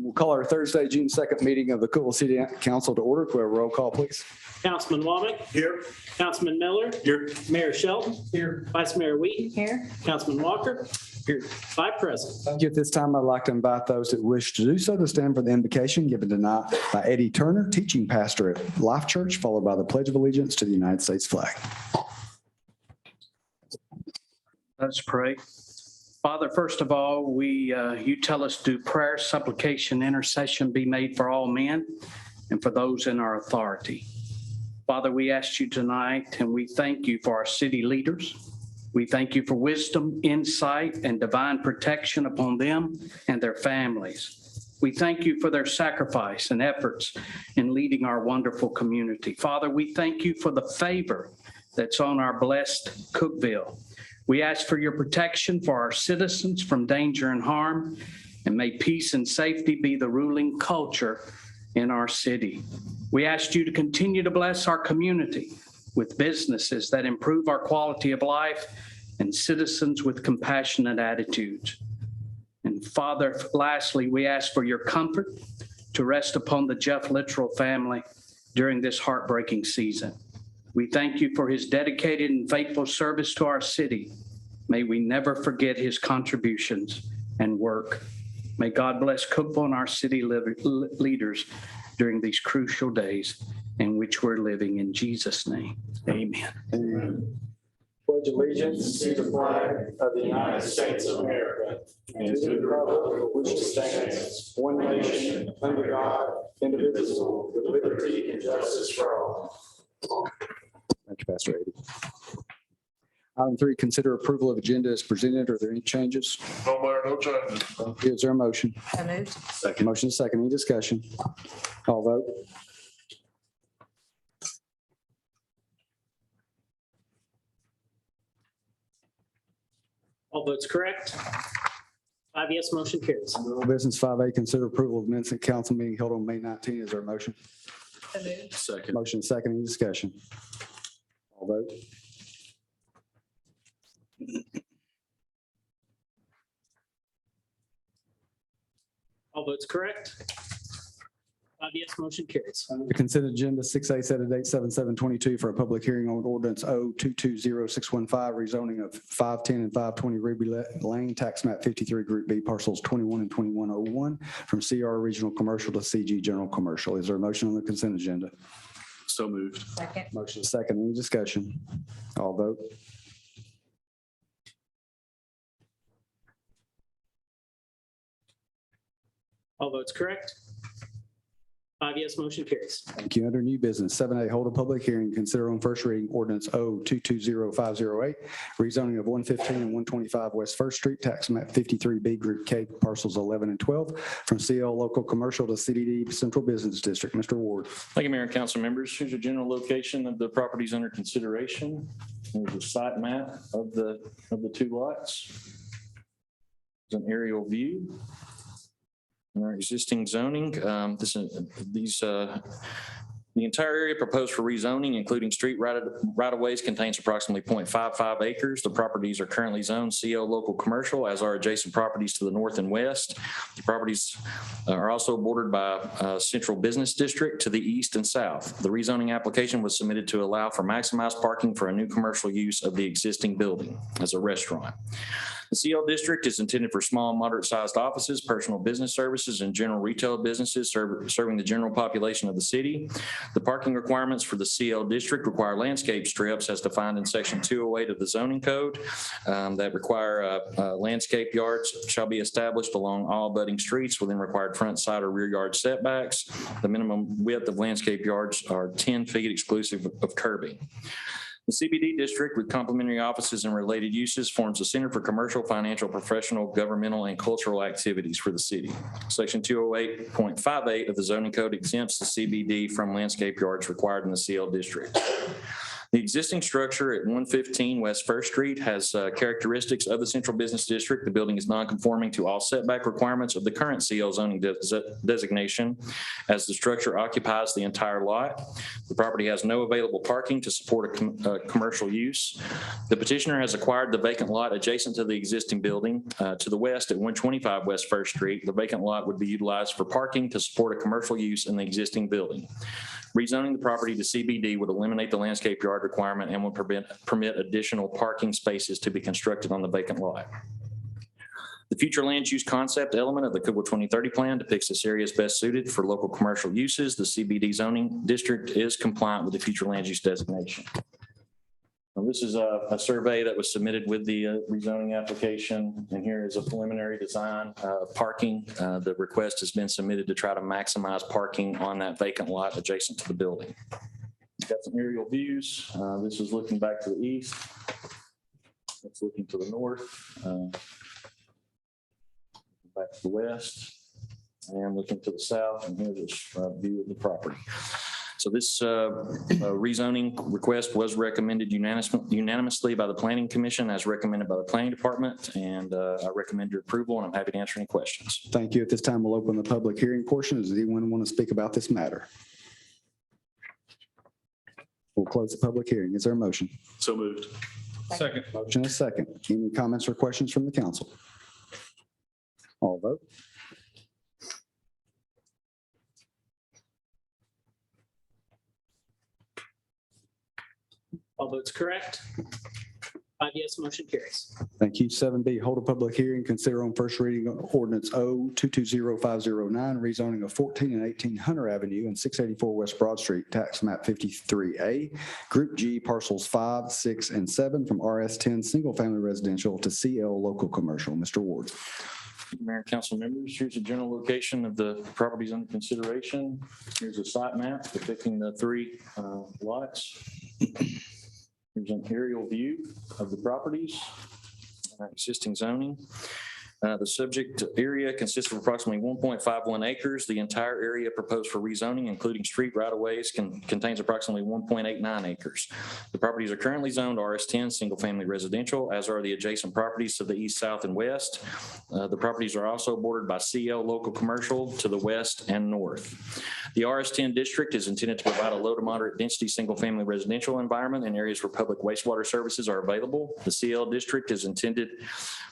We'll call our Thursday, June 2nd meeting of the Cookeville City Council to order. Can we have a roll call, please? Councilman Womack. Here. Councilman Miller. Here. Mayor Shelton. Here. Vice Mayor Wheaton. Here. Councilman Walker. Here. 5 present. Thank you. At this time, I'd like to invite those that wish to do so to stand for the invocation given tonight by Eddie Turner, teaching pastor at Life Church, followed by the Pledge of Allegiance to the United States flag. Let's pray. Father, first of all, you tell us to prayer, supplication, intercession be made for all men and for those in our authority. Father, we ask you tonight and we thank you for our city leaders. We thank you for wisdom, insight, and divine protection upon them and their families. We thank you for their sacrifice and efforts in leading our wonderful community. Father, we thank you for the favor that's on our blessed Cookeville. We ask for your protection for our citizens from danger and harm, and may peace and safety be the ruling culture in our city. We ask you to continue to bless our community with businesses that improve our quality of life and citizens with compassionate attitudes. And Father, lastly, we ask for your comfort to rest upon the Jeff Littrell family during this heartbreaking season. We thank you for his dedicated and faithful service to our city. May we never forget his contributions and work. May God bless Cookeville and our city leaders during these crucial days in which we're living. In Jesus' name, amen. Amen. Pledge allegiance to the flag of the United States of America and to the republic which stands one nation under God, indivisible, with liberty and justice for all. Thank you, Pastor Eddie. Item 3, consider approval of agenda as presented. Are there any changes? No, Mayor, no changes. Thank you. Is there a motion? So moved. Second. Motion is second. Any discussion? Call vote. All votes correct. 5 yes, motion carries. Old business 5A, consider approval of minutes at council meeting held on May 19. Is there a motion? So moved. Second. Motion is second. Any discussion? Call vote. All votes correct. 5 yes, motion carries. The consent agenda 6A set a date 7/7/22 for a public hearing on ordinance 0220615, rezoning of 510 and 520 Ruby Lane, tax map 53, Group B, parcels 21 and 2101 from CR Regional Commercial to CG General Commercial. Is there a motion on the consent agenda? So moved. Second. Motion is second. Any discussion? All vote. All votes correct. 5 yes, motion carries. Thank you. Under new business, 7A, hold a public hearing, consider on first reading ordinance 0220508, rezoning of 115 and 125 West First Street, tax map 53B, Group K, parcels 11 and 12, from CL Local Commercial to CDD Central Business District. Mr. Ward. Thank you, Mayor and Council members. Here's a general location of the properties under consideration. Here's a site map of the 2 lots. There's an aerial view. And our existing zoning, the entire area proposed for rezoning, including street right-of-ways, contains approximately 0.55 acres. The properties are currently zoned CO Local Commercial, as are adjacent properties to the north and west. The properties are also bordered by Central Business District to the east and south. The rezoning application was submitted to allow for maximized parking for a new commercial use of the existing building as a restaurant. The CL district is intended for small and moderate-sized offices, personal business services, and general retail businesses serving the general population of the city. The parking requirements for the CL district require landscape strips as defined in section 208 of the zoning code that require landscape yards shall be established along all abutting streets within required front, side, or rear yard setbacks. The minimum width of landscape yards are 10 feet exclusive of curbing. The CBD district with complementary offices and related uses forms a center for commercial, financial, professional, governmental, and cultural activities for the city. Section 208.58 of the zoning code exempts the CBD from landscape yards required in the CL district. The existing structure at 115 West First Street has characteristics of the central business district. The building is non-conforming to all setback requirements of the current CL zoning designation, as the structure occupies the entire lot. The property has no available parking to support a commercial use. The petitioner has acquired the vacant lot adjacent to the existing building to the west at 125 West First Street. The vacant lot would be utilized for parking to support a commercial use in the existing building. Rezoning the property to CBD would eliminate the landscape yard requirement and would permit additional parking spaces to be constructed on the vacant lot. The future land use concept element of the Cookeville 2030 plan depicts this area as best suited for local commercial uses. The CBD zoning district is compliant with the future land use designation. Now, this is a survey that was submitted with the rezoning application, and here is a preliminary design of parking. The request has been submitted to try to maximize parking on that vacant lot adjacent to the building. Got some aerial views. This is looking back to the east. That's looking to the north. Back to the west, and looking to the south, and here's a view of the property. So this rezoning request was recommended unanimously by the Planning Commission, as recommended by the Planning Department, and I recommend your approval, and I'm happy to answer any questions. Thank you. At this time, we'll open the public hearing portion. Does anyone want to speak about this matter? We'll close the public hearing. Is there a motion? So moved. Second. Motion is second. Any comments or questions from the council? All vote. All votes correct. 5 yes, motion carries. Thank you. 7B, hold a public hearing, consider on first reading of ordinance O-220509, rezoning of 14 and 18 Hunter Avenue and 684 West Broad Street, tax map 53A, Group G, parcels 5, 6, and 7 from RS10 Single Family Residential to CL Local Commercial. Mr. Ward. Mayor and council members, here's a general location of the properties under consideration. Here's a site map depicting the three lots. Here's an aerial view of the properties, existing zoning. The subject area consists of approximately 1.51 acres. The entire area proposed for rezoning, including street right-of-ways, contains approximately 1.89 acres. The properties are currently zoned RS10, single-family residential, as are the adjacent properties to the east, south, and west. The properties are also bordered by CL Local Commercial to the west and north. The RS10 district is intended to provide a low to moderate density, single-family residential environment in areas where public wastewater services are available. The CL district is intended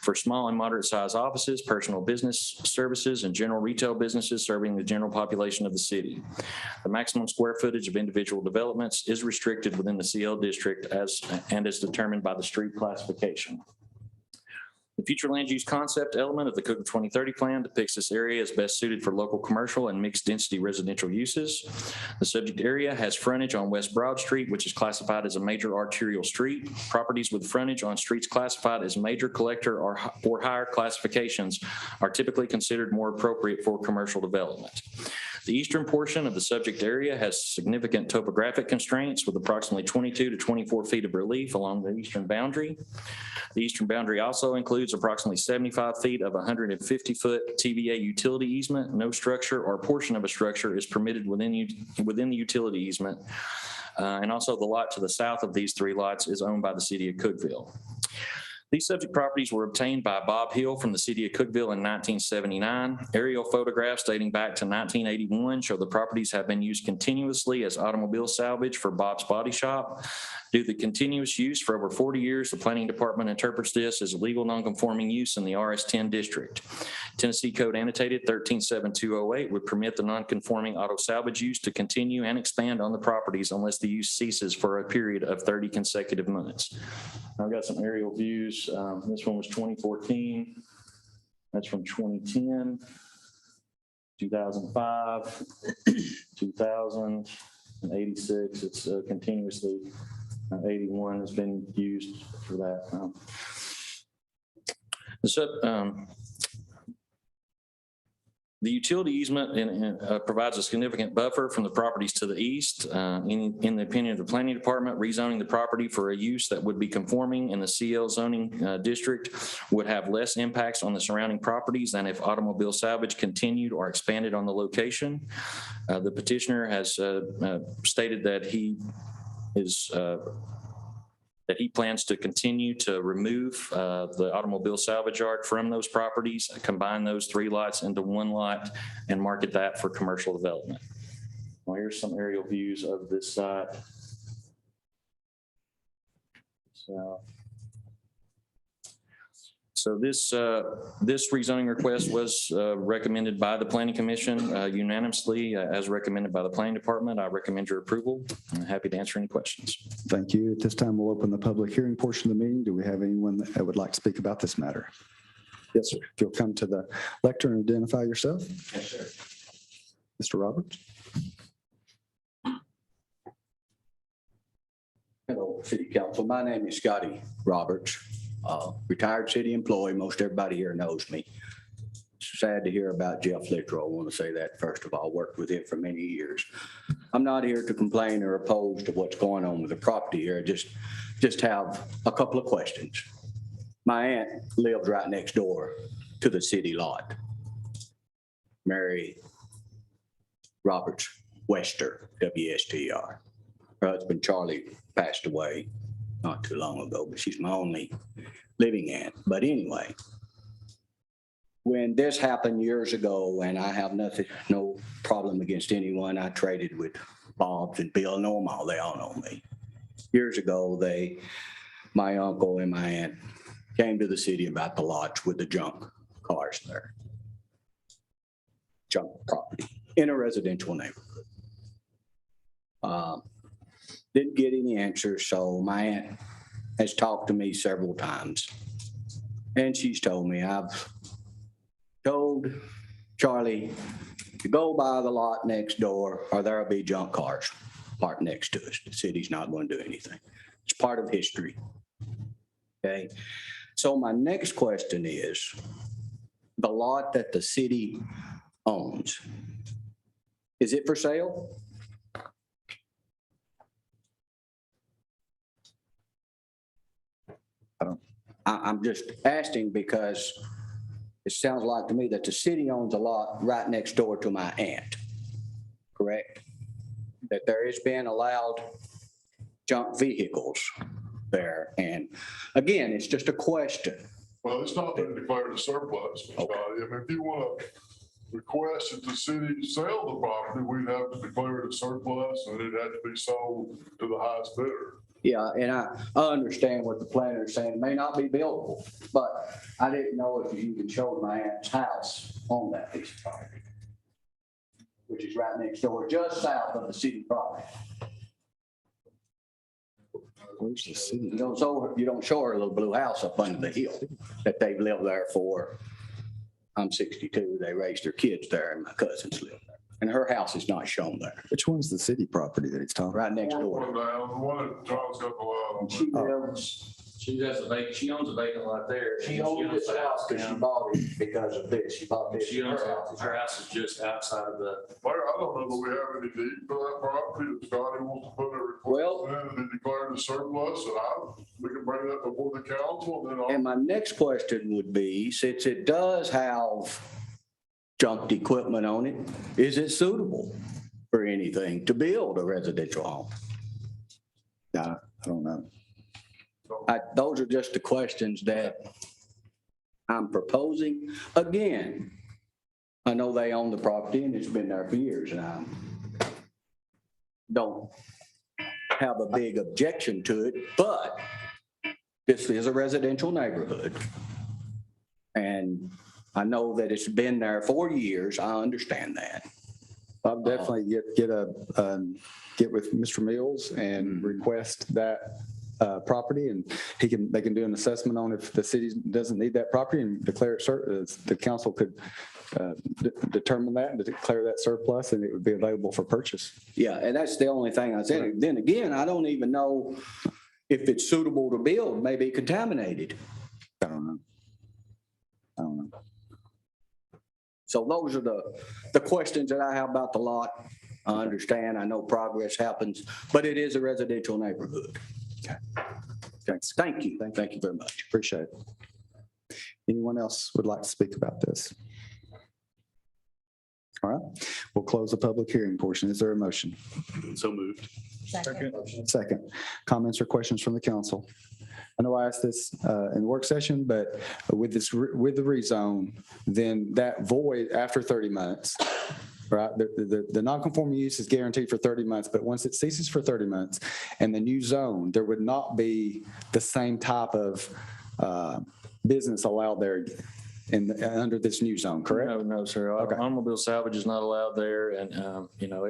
for small and moderate-sized offices, personal business services, and general retail businesses serving the general population of the city. The maximum square footage of individual developments is restricted within the CL district as determined by the street classification. The future land use concept element of the Cookeville 2030 plan depicts this area as best suited for local commercial and mixed density residential uses. The subject area has frontage on West Broad Street, which is classified as a major arterial street. Properties with frontage on streets classified as major collector or higher classifications are typically considered more appropriate for commercial development. The eastern portion of the subject area has significant topographic constraints with approximately 22 to 24 feet of relief along the eastern boundary. The eastern boundary also includes approximately 75 feet of 150-foot TVA utility easement. No structure or portion of a structure is permitted within the utility easement. And also the lot to the south of these three lots is owned by the city of Cookeville. These subject properties were obtained by Bob Hill from the city of Cookeville in 1979. Aerial photographs dating back to 1981 show the properties have been used continuously as automobile salvage for Bob's Body Shop. Due to the continuous use for over 40 years, the planning department interprets this as legal nonconforming use in the RS10 district. Tennessee Code Annotated 137208 would permit the nonconforming auto salvage use to continue and expand on the properties unless the use ceases for a period of 30 consecutive months. I've got some aerial views. This one was 2014. That's from 2010, 2005, 2000, and 86. It's continuously 81 has been used for that. The utility easement provides a significant buffer from the properties to the east. In the opinion of the planning department, rezoning the property for a use that would be conforming in the CL zoning district would have less impacts on the surrounding properties than if automobile salvage continued or expanded on the location. The petitioner has stated that he that he plans to continue to remove the automobile salvage yard from those properties, combine those 3 lots into 1 lot, and market that for commercial development. Well, here's some aerial views of this site. So this rezoning request was recommended by the Planning Commission unanimously, as recommended by the Planning Department. I recommend your approval. I'm happy to answer any questions. Thank you. At this time, we'll open the public hearing portion of the meeting. Do we have anyone that would like to speak about this matter? Yes, sir. If you'll come to the lectern and identify yourself. Yes, sir. Mr. Roberts. Hello, City Council. My name is Scotty Roberts, retired city employee. Most everybody here knows me. Sad to hear about Jeff Littrow. I want to say that first of all. Worked with him for many years. I'm not here to complain or oppose to what's going on with the property here. Just have a couple of questions. My aunt lives right next door to the city lot. Mary Roberts Wester, W-S-T-R. Her husband Charlie passed away not too long ago, but she's my only living aunt. But anyway, when this happened years ago, and I have no problem against anyone, I traded with Bob's and Bill, know them all, they all know me. Years ago, my uncle and my aunt came to the city about the lots with the junk cars there. Junk property in a residential neighborhood. Didn't get any answers, so my aunt has talked to me several times. And she's told me, I've told Charlie to go buy the lot next door or there'll be junk cars parked next to us. The city's not going to do anything. It's part of history. Okay. So my next question is, the lot that the city owns, is it for sale? I'm just asking because it sounds like to me that the city owns a lot right next door to my aunt, correct? That there is being allowed junk vehicles there. And again, it's just a question. Well, it's not been declared a surplus, Mr. Okay. Scotty. I mean, if you want to request that the city sell the property, we'd have to declare it a surplus and it'd have to be sold to the highest bidder. Yeah, and I understand what the planner is saying. It may not be buildable, but I didn't know if you could show my aunt's house on that piece of property, which is right next door, just south of the city property. Where's the city? You don't show her a little blue house up under the hill that they've lived there for. I'm 62. They raised their kids there, and my cousins live there. And her house is not shown there, Which one's the city property that he's talking about? right next door. One down, the one that John's got the lot on. She lives, She owns a vacant lot there. she owns this house because she bought it because of this. She bought this. She owns, Her house is- her house is just outside of the, Mayor, I don't know that we have any deed for that property. If Scotty wants to put a Well- request in and be declared a surplus, and we can bring that before the council, and then And my next question would be, since it does have junked equipment on it, is it suitable for anything to build a residential home? I don't know. Those are just the questions that I'm proposing. Again, I know they own the property and it's been there for years, and I don't have a big objection to it, but this is a residential neighborhood. And I know that it's been there for years. I understand that. I'll definitely get with Mr. Mills and request that property, and they can do an assessment on if the city doesn't need that property and declare it the council could determine that and declare that surplus, and it would be available for purchase. Yeah, and that's the only thing I said. Then again, I don't even know if it's suitable to build, maybe contaminated. I don't know. So those are the questions that I have about the lot. I understand, I know progress happens, but it is a residential neighborhood. Okay. Thanks. Thank you. Thank you very much. Appreciate it. Anyone else would like to speak about this? All right, we'll close the public hearing portion. Is there a motion? So moved. Second, comments or questions from the council? I know I asked this in the work session, but with the rezone, then that void after 30 months, right? The non-conforming use is guaranteed for 30 months, but once it ceases for 30 months and the new zone, there would not be the same type of business allowed there under this new zone, correct? No, sir. Okay. Automobile salvage is not allowed there. And,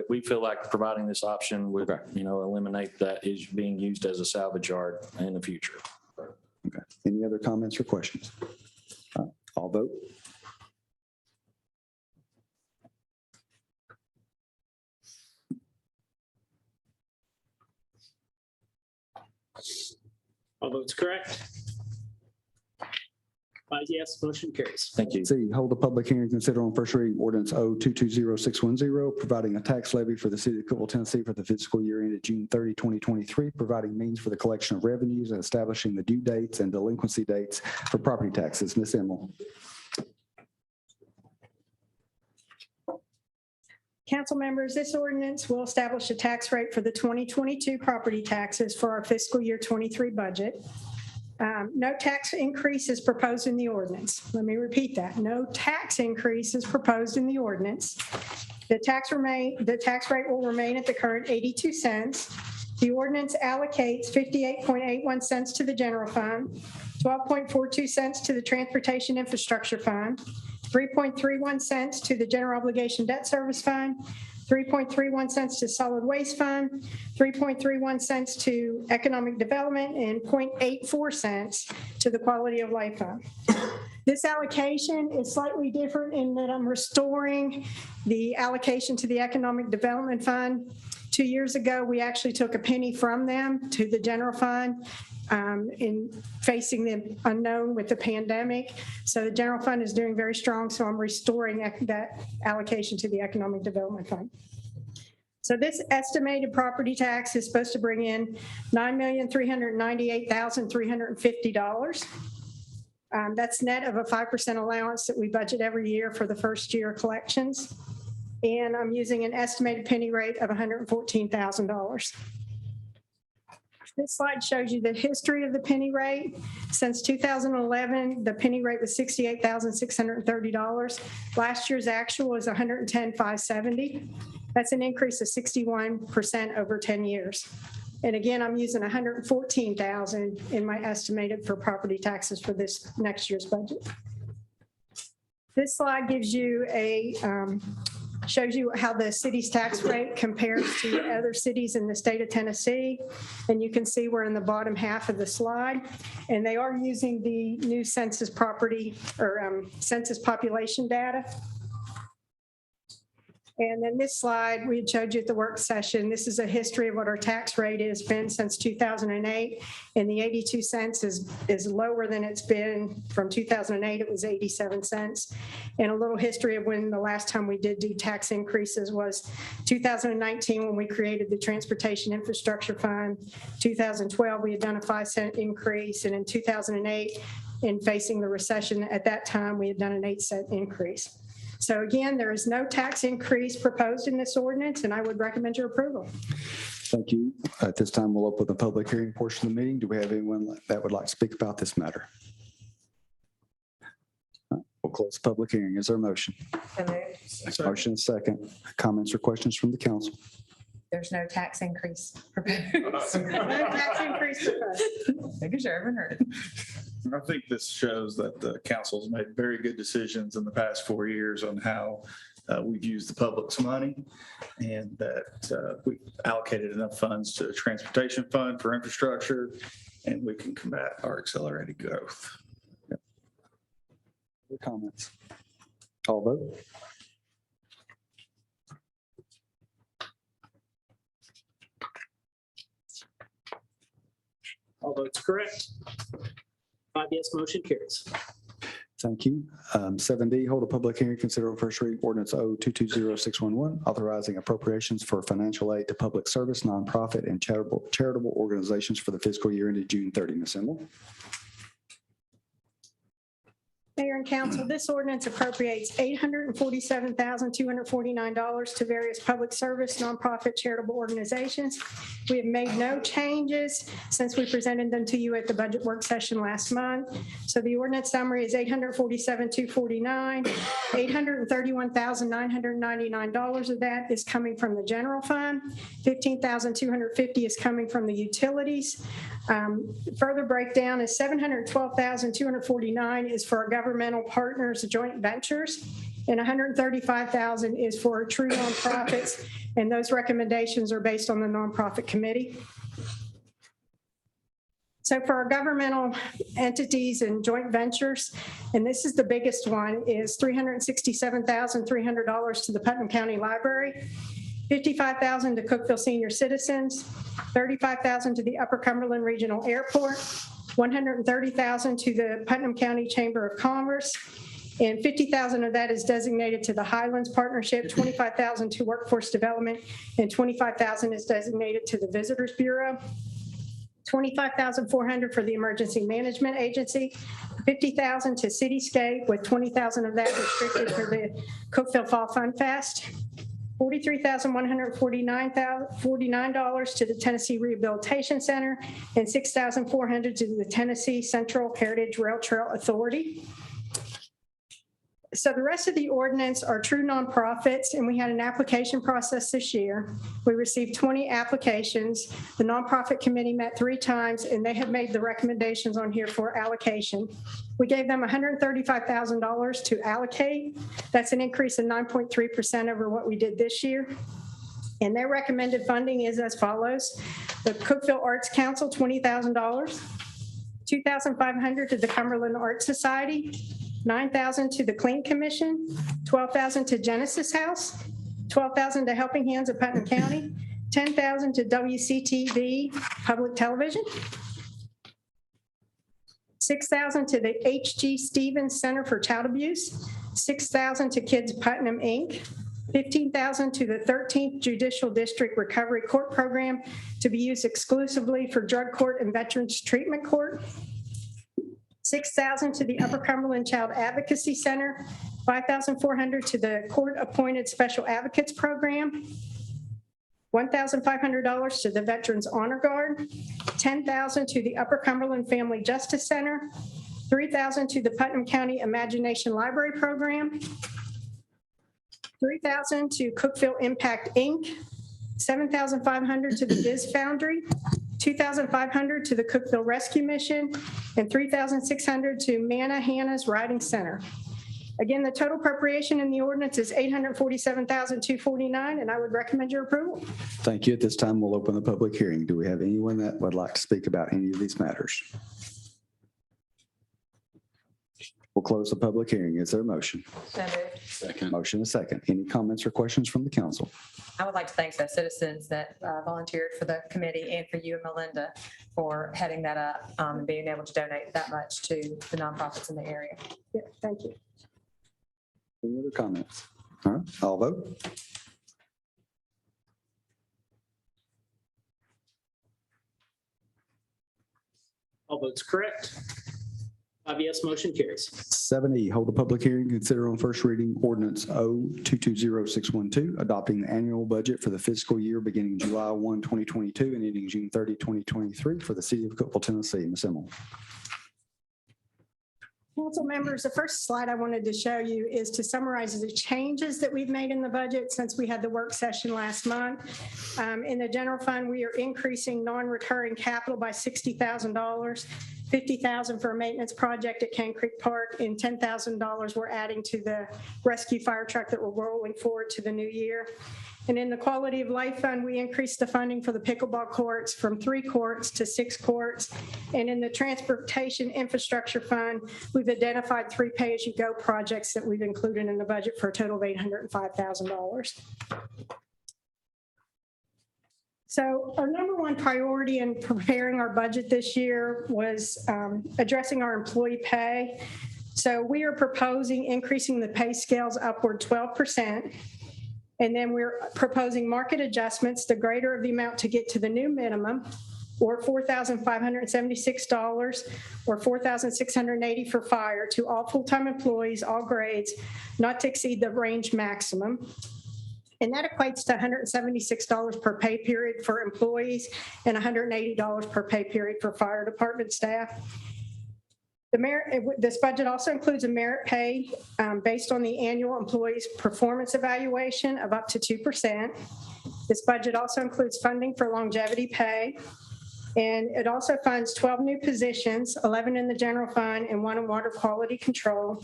we feel like providing this option would, Okay. eliminate that is being used as a salvage yard in the future. Okay. Any other comments or questions? All vote. All votes correct. 5 yes, motion carries. Thank you. C, hold a public hearing, consider on first reading ordinance O220610, providing a tax levy for the city of Cookeville, Tennessee for the fiscal year ended June 30, 2023, providing means for the collection of revenues and establishing the due dates and delinquency dates for property taxes. Ms. Emmel. Council members, this ordinance will establish a tax rate for the 2022 property taxes for our fiscal year 23 budget. No tax increase is proposed in the ordinance. Let me repeat that. No tax increase is proposed in the ordinance. The tax rate will remain at the current 82 cents. The ordinance allocates 58.81 cents to the general fund, 12.42 cents to the transportation infrastructure fund, 3.31 cents to the general obligation debt service fund, 3.31 cents to solid waste fund, 3.31 cents to economic development, and 0.84 cents to the quality of life fund. This allocation is slightly different in that I'm restoring the allocation to the economic development fund. 2 years ago, we actually took a penny from them to the general fund in facing the unknown with the pandemic. So the general fund is doing very strong, so I'm restoring that allocation to the economic development fund. So this estimated property tax is supposed to bring in $9,398,350. That's net of a 5% allowance that we budget every year for the first year collections. And I'm using an estimated penny rate of $114,000. This slide shows you the history of the penny rate. Since 2011, the penny rate was $68,630. Last year's actual is $110,570. That's an increase of 61% over 10 years. And again, I'm using $114,000 in my estimated for property taxes for this next year's budget. This slide gives you shows you how the city's tax rate compares to other cities in the state of Tennessee. And you can see we're in the bottom half of the slide. And they are using the new census census population data. And then this slide, we had showed you at the work session, this is a history of what our tax rate has been since 2008. And the 82 cents is lower than it's been from 2008. It was 87 cents. And a little history of when the last time we did do tax increases was 2019 when we created the Transportation Infrastructure Fund. 2012, we had done a 5-cent increase. And in 2008, in facing the recession at that time, we had done an 8-cent increase. So again, there is no tax increase proposed in this ordinance, and I would recommend your approval. Thank you. At this time, we'll open the public hearing portion of the meeting. Do we have anyone that would like to speak about this matter? We'll close the public hearing. Is there a motion? Motion is second. Comments or questions from the council? There's no tax increase proposed. No tax increase proposed. Making sure I haven't heard it. I think this shows that the council's made very good decisions in the past 4 years on how we've used the public's money, and that we allocated enough funds to the transportation fund for infrastructure, and we can combat our accelerated growth. Other comments? Call vote. All votes correct. 5 yes, motion carries. Thank you. 7D, hold a public hearing, consider on first reading ordinance O220611, authorizing appropriations for financial aid to public service, nonprofit, and charitable organizations for the fiscal year ended June 30. Ms. Emmel. Mayor and council, this ordinance appropriates $847,249 to various public service, nonprofit, charitable organizations. We have made no changes since we presented them to you at the budget work session last month. So the ordinance summary is $847,249. $831,999 of that is coming from the general fund. $15,250 is coming from the utilities. Further breakdown is $712,249 is for our governmental partners, joint ventures, and $135,000 is for true nonprofits, and those recommendations are based on the nonprofit committee. So for our governmental entities and joint ventures, and this is the biggest one, is $367,300 to the Putnam County Library, $55,000 to Cookeville Senior Citizens, $35,000 to the Upper Cumberland Regional Airport, $130,000 to the Putnam County Chamber of Commerce, and $50,000 of that is designated to the Highlands Partnership, $25,000 to Workforce Development, and $25,000 is designated to the Visitors Bureau. $25,400 for the Emergency Management Agency, $50,000 to Cityscape, with $20,000 of that restricted for the Cookeville Fall Fun Fest, $43,149 to the Tennessee Rehabilitation Center, and $6,400 to the Tennessee Central Heritage Rail Trail Authority. So the rest of the ordinance are true nonprofits, and we had an application process this year. We received 20 applications. The nonprofit committee met 3 times, and they have made the recommendations on here for allocation. We gave them $135,000 to allocate. That's an increase of 9.3% over what we did this year. And their recommended funding is as follows. The Cookeville Arts Council, $20,000, $2,500 to the Cumberland Art Society, $9,000 to the Clean Commission, $12,000 to Genesis House, $12,000 to Helping Hands of Putnam County, $10,000 to WCTV Public Television, $6,000 to the H.G. Stevens Center for Child Abuse, $6,000 to Kids Putnam, Inc., $15,000 to the 13th Judicial District Recovery Court Program to be used exclusively for drug court and veterans treatment court, $6,000 to the Upper Cumberland Child Advocacy Center, $5,400 to the Court-Appointed Special Advocates Program, $1,500 to the Veterans Honor Guard, $10,000 to the Upper Cumberland Family Justice Center, $3,000 to the Putnam County Imagination Library Program, $3,000 to Cookeville Impact, Inc., $7,500 to the Viz Foundry, $2,500 to the Cookeville Rescue Mission, and $3,600 to Manna Hannah's Riding Center. Again, the total appropriation in the ordinance is $847,249, and I would recommend your approval. Thank you. At this time, we'll open the public hearing. Do we have anyone that would like to speak about any of these matters? We'll close the public hearing. Is there a motion? So moved. Second. Motion is second. Any comments or questions from the council? I would like to thank the citizens that volunteered for the committee and for you and Melinda for heading that up and being able to donate that much to the nonprofits in the area. Yeah, thank you. Any other comments? All right, I'll vote. All votes correct. 5 yes, motion carries. 7E, hold a public hearing, consider on first reading ordinance O220612, adopting the annual budget for the fiscal year beginning July 1, 2022 and ending June 30, 2023 for the city of Cookeville, Tennessee. Ms. Emmel. Council members, the first slide I wanted to show you is to summarize the changes that we've made in the budget since we had the work session last month. In the general fund, we are increasing non-recurring capital by $60,000, $50,000 for a maintenance project at Cane Creek Park, and $10,000 we're adding to the rescue fire truck that we're rolling forward to the new year. And in the quality of life fund, we increased the funding for the pickleball courts from 3 courts to 6 courts. And in the transportation infrastructure fund, we've identified 3 pay-as-you-go projects that we've included in the budget for a total of $805,000. So our number one priority in preparing our budget this year was addressing our employee pay. So we are proposing increasing the pay scales upward 12%. And then we're proposing market adjustments, the greater of the amount to get to the new minimum. or $4,576, or $4,680 for fire to all full-time employees, all grades, not to exceed the range maximum. And that equates to $176 per pay period for employees and $180 per pay period for fire department staff. This budget also includes a merit pay based on the annual employee's performance evaluation of up to 2%. This budget also includes funding for longevity pay. And it also funds 12 new positions, 11 in the general fund and 1 in water quality control.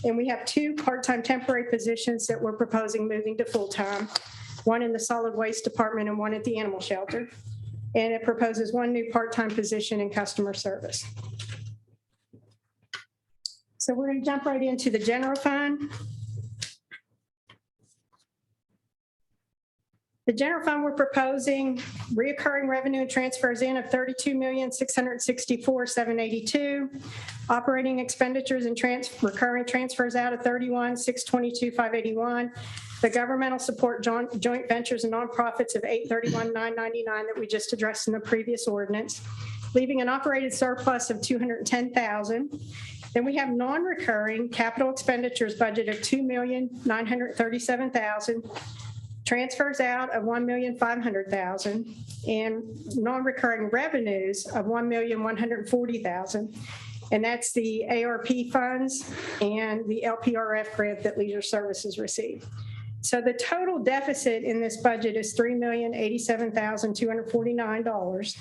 And we have 2 part-time temporary positions that we're proposing moving to full-time, 1 in the solid waste department and 1 at the animal shelter. And it proposes 1 new part-time position in customer service. So we're going to jump right into the general fund. The general fund, we're proposing reoccurring revenue and transfers in of $32,664,782. Operating expenditures and recurring transfers out of $31,622,581. The governmental support joint ventures and nonprofits of $831,999 that we just addressed in the previous ordinance, leaving an operated surplus of $210,000. Then we have non-recurring capital expenditures budget of $2,937,000. Transfers out of $1,500,000 and non-recurring revenues of $1,140,000. And that's the ARP funds and the LPRF grant that Leisure Services received. So the total deficit in this budget is $3,087,249.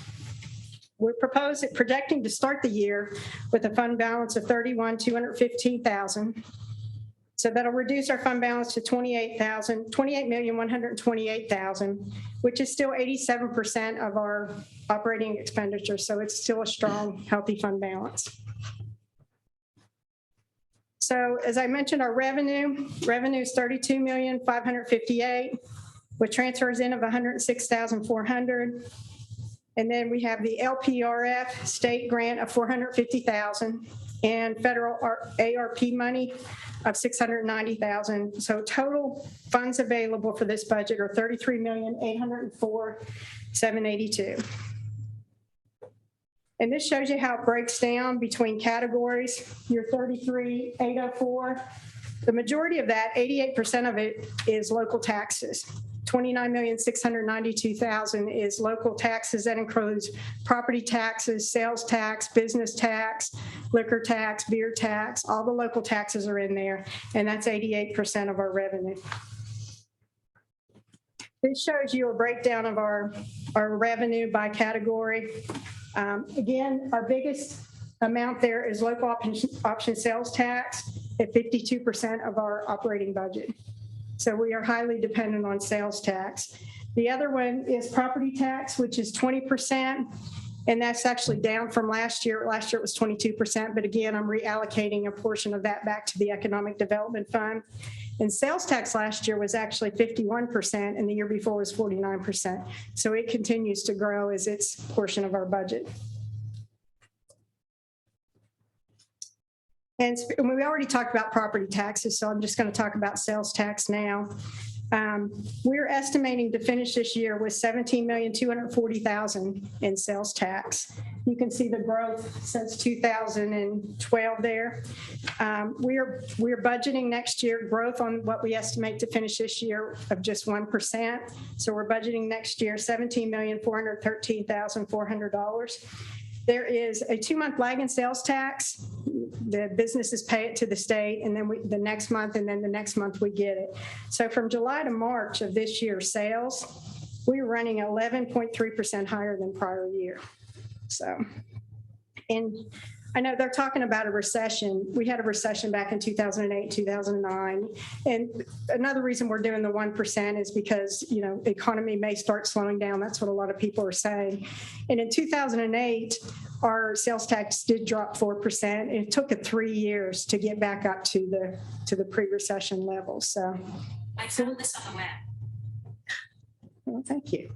We're projecting to start the year with a fund balance of $31,215,000. So that'll reduce our fund balance to $28,128,000, which is still 87% of our operating expenditures. So it's still a strong, healthy fund balance. So as I mentioned, our revenue is $32,558,000 with transfers in of $106,400. And then we have the LPRF state grant of $450,000 and federal ARP money of $690,000. So total funds available for this budget are $33,804,782. And this shows you how it breaks down between categories. Your $33,804, the majority of that, 88% of it is local taxes. $29,692,000 is local taxes. That includes property taxes, sales tax, business tax, liquor tax, beer tax. All the local taxes are in there, and that's 88% of our revenue. This shows you a breakdown of our revenue by category. Again, our biggest amount there is local option sales tax at 52% of our operating budget. So we are highly dependent on sales tax. The other one is property tax, which is 20%, and that's actually down from last year. Last year it was 22%, but again, I'm reallocating a portion of that back to the Economic Development Fund. And sales tax last year was actually 51%, and the year before was 49%. So it continues to grow as its portion of our budget. And we already talked about property taxes, so I'm just going to talk about sales tax now. We're estimating to finish this year with $17,240,000 in sales tax. You can see the growth since 2012 there. We're budgeting next year growth on what we estimate to finish this year of just 1%. So we're budgeting next year $17,413,400. There is a 2-month lag in sales tax. The businesses pay it to the state, and then the next month, and then the next month we get it. So from July to March of this year, sales, we're running 11.3% higher than prior year. So, and I know they're talking about a recession. We had a recession back in 2008, 2009. And another reason we're doing the 1% is because, you know, the economy may start slowing down. That's what a lot of people are saying. And in 2008, our sales tax did drop 4%. It took 3 years to get back up to the pre-recession level. So I found this on the web. Well, thank you.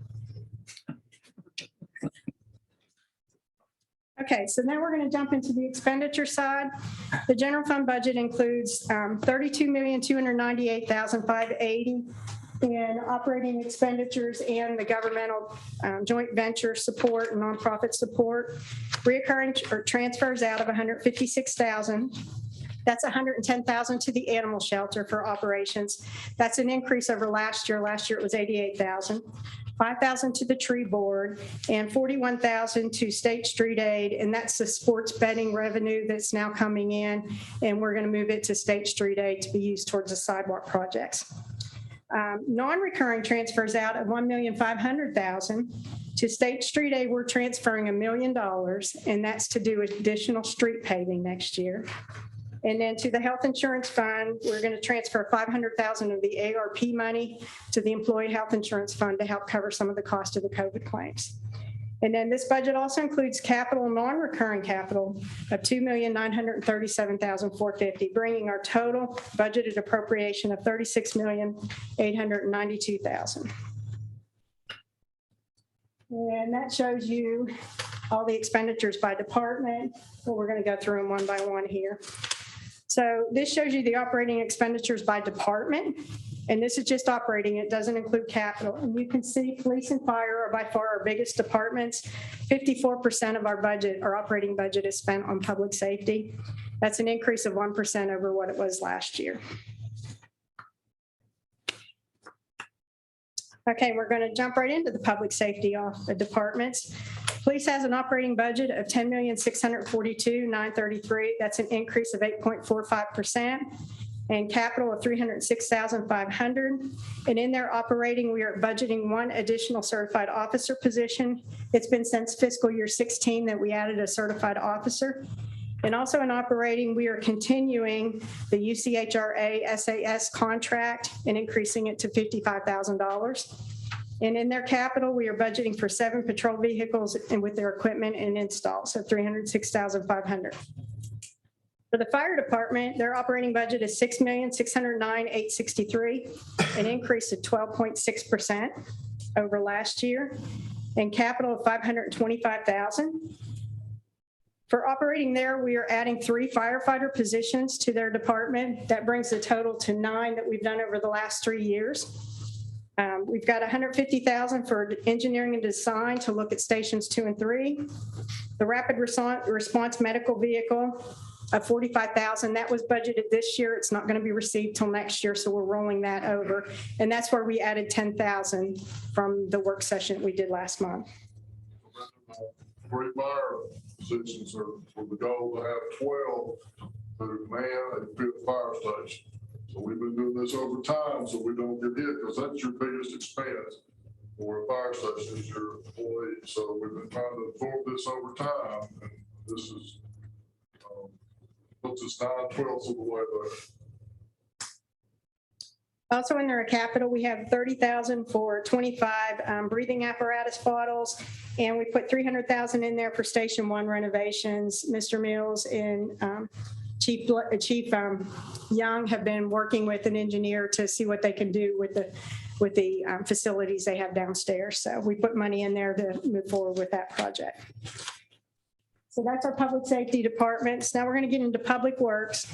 Okay, so now we're going to jump into the expenditure side. The general fund budget includes $32,298,580. in operating expenditures and the governmental joint venture support and nonprofit support. Reoccurring or transfers out of $156,000. That's $110,000 to the animal shelter for operations. That's an increase over last year. Last year it was $88,000. $5,000 to the tree board and $41,000 to state street aid. And that's the sports betting revenue that's now coming in. And we're going to move it to state street aid to be used towards the sidewalk projects. Non-recurring transfers out of $1,500,000 to state street aid. We're transferring $1 million, and that's to do additional street paving next year. And then to the health insurance fund, we're going to transfer $500,000 of the ARP money to the employee health insurance fund to help cover some of the cost of the COVID claims. And then this budget also includes capital, non-recurring capital of $2,937,450, bringing our total budgeted appropriation of $36,892,000. And that shows you all the expenditures by department. Well, we're going to go through them one by one here. So this shows you the operating expenditures by department, and this is just operating. It doesn't include capital. And you can see police and fire are by far our biggest departments. 54% of our budget, our operating budget, is spent on public safety. That's an increase of 1% over what it was last year. Okay, we're going to jump right into the public safety departments. Police has an operating budget of $10,642,933. That's an increase of 8.45%. And capital of $306,500. And in their operating, we are budgeting one additional certified officer position. It's been since fiscal year 16 that we added a certified officer. And also in operating, we are continuing the UCHRA SAS contract and increasing it to $55,000. And in their capital, we are budgeting for 7 patrol vehicles and with their equipment and installs, so $306,500. For the fire department, their operating budget is $6,609,863, an increase of 12.6% over last year, and capital of $525,000. For operating there, we are adding 3 firefighter positions to their department. That brings the total to 9 that we've done over the last 3 years. We've got $150,000 for engineering and design to look at stations 2 and 3. The rapid response medical vehicle of $45,000, that was budgeted this year. It's not going to be received till next year, so we're rolling that over. And that's where we added $10,000 from the work session we did last month. 3 fire positions are with the goal to have 12 that are man and fit fire station. So we've been doing this over time so we don't get hit, because that's your biggest expense for a fire station is your employee. So we've been trying to absorb this over time, and this is puts us 9/12 of the way there. Also in their capital, we have $30,000 for 25 breathing apparatus bottles, and we put $300,000 in there for Station 1 renovations. Mr. Mills and Chief Young have been working with an engineer to see what they can do with the facilities they have downstairs. So we put money in there to move forward with that project. So that's our public safety departments. Now we're going to get into public works.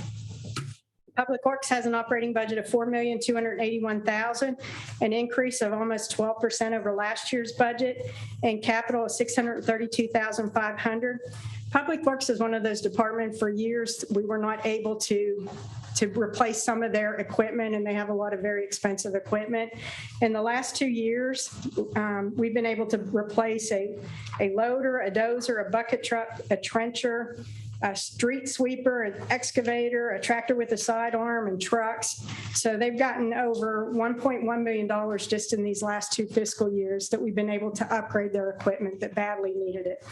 Public Works has an operating budget of $4,281,000, an increase of almost 12% over last year's budget, and capital of $632,500. Public Works is one of those departments for years we were not able to replace some of their equipment, and they have a lot of very expensive equipment. In the last 2 years, we've been able to replace a loader, a dozer, a bucket truck, a trencher, a street sweeper, an excavator, a tractor with a sidearm, and trucks. So they've gotten over $1.1 million just in these last 2 fiscal years that we've been able to upgrade their equipment that badly needed it.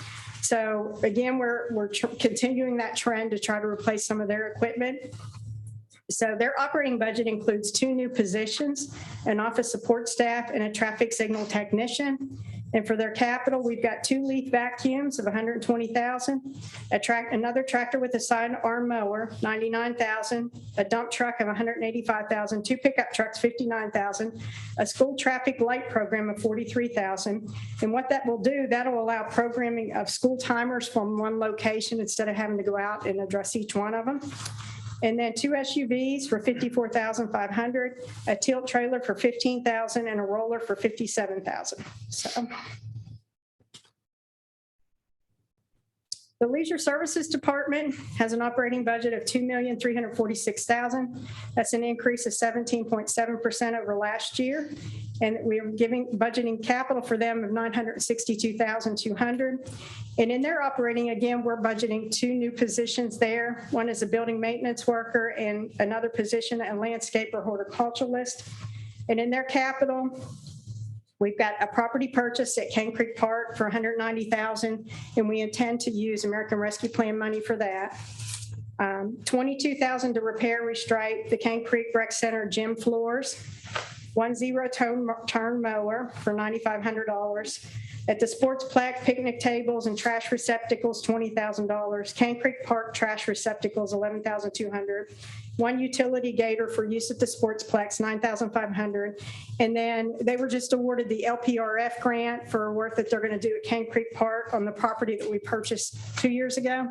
So again, we're continuing that trend to try to replace some of their equipment. So their operating budget includes 2 new positions, an office support staff and a traffic signal technician. And for their capital, we've got 2 leaf vacuums of $120,000, another tractor with a sidearm mower, $99,000, a dump truck of $185,000, 2 pickup trucks, $59,000, a school traffic light program of $43,000. And what that will do, that'll allow programming of school timers from one location instead of having to go out and address each one of them. And then 2 SUVs for $54,500, a tilt trailer for $15,000, and a roller for $57,000. So. The Leisure Services Department has an operating budget of $2,346,000. That's an increase of 17.7% over last year. And we are budgeting capital for them of $962,200. And in their operating, again, we're budgeting 2 new positions there. One is a building maintenance worker and another position, a landscaper horticulturalist. And in their capital, we've got a property purchase at Cane Creek Park for $190,000, and we intend to use American Rescue Plan money for that. $22,000 to repair and restripe the Cane Creek Rec Center gym floors. 1 zero-turn mower for $9,500. At the Sportsplex, picnic tables and trash receptacles, $20,000. Cane Creek Park trash receptacles, $11,200. 1 utility gator for use at the Sportsplex, $9,500. And then they were just awarded the LPRF grant for work that they're going to do at Cane Creek Park on the property that we purchased 2 years ago.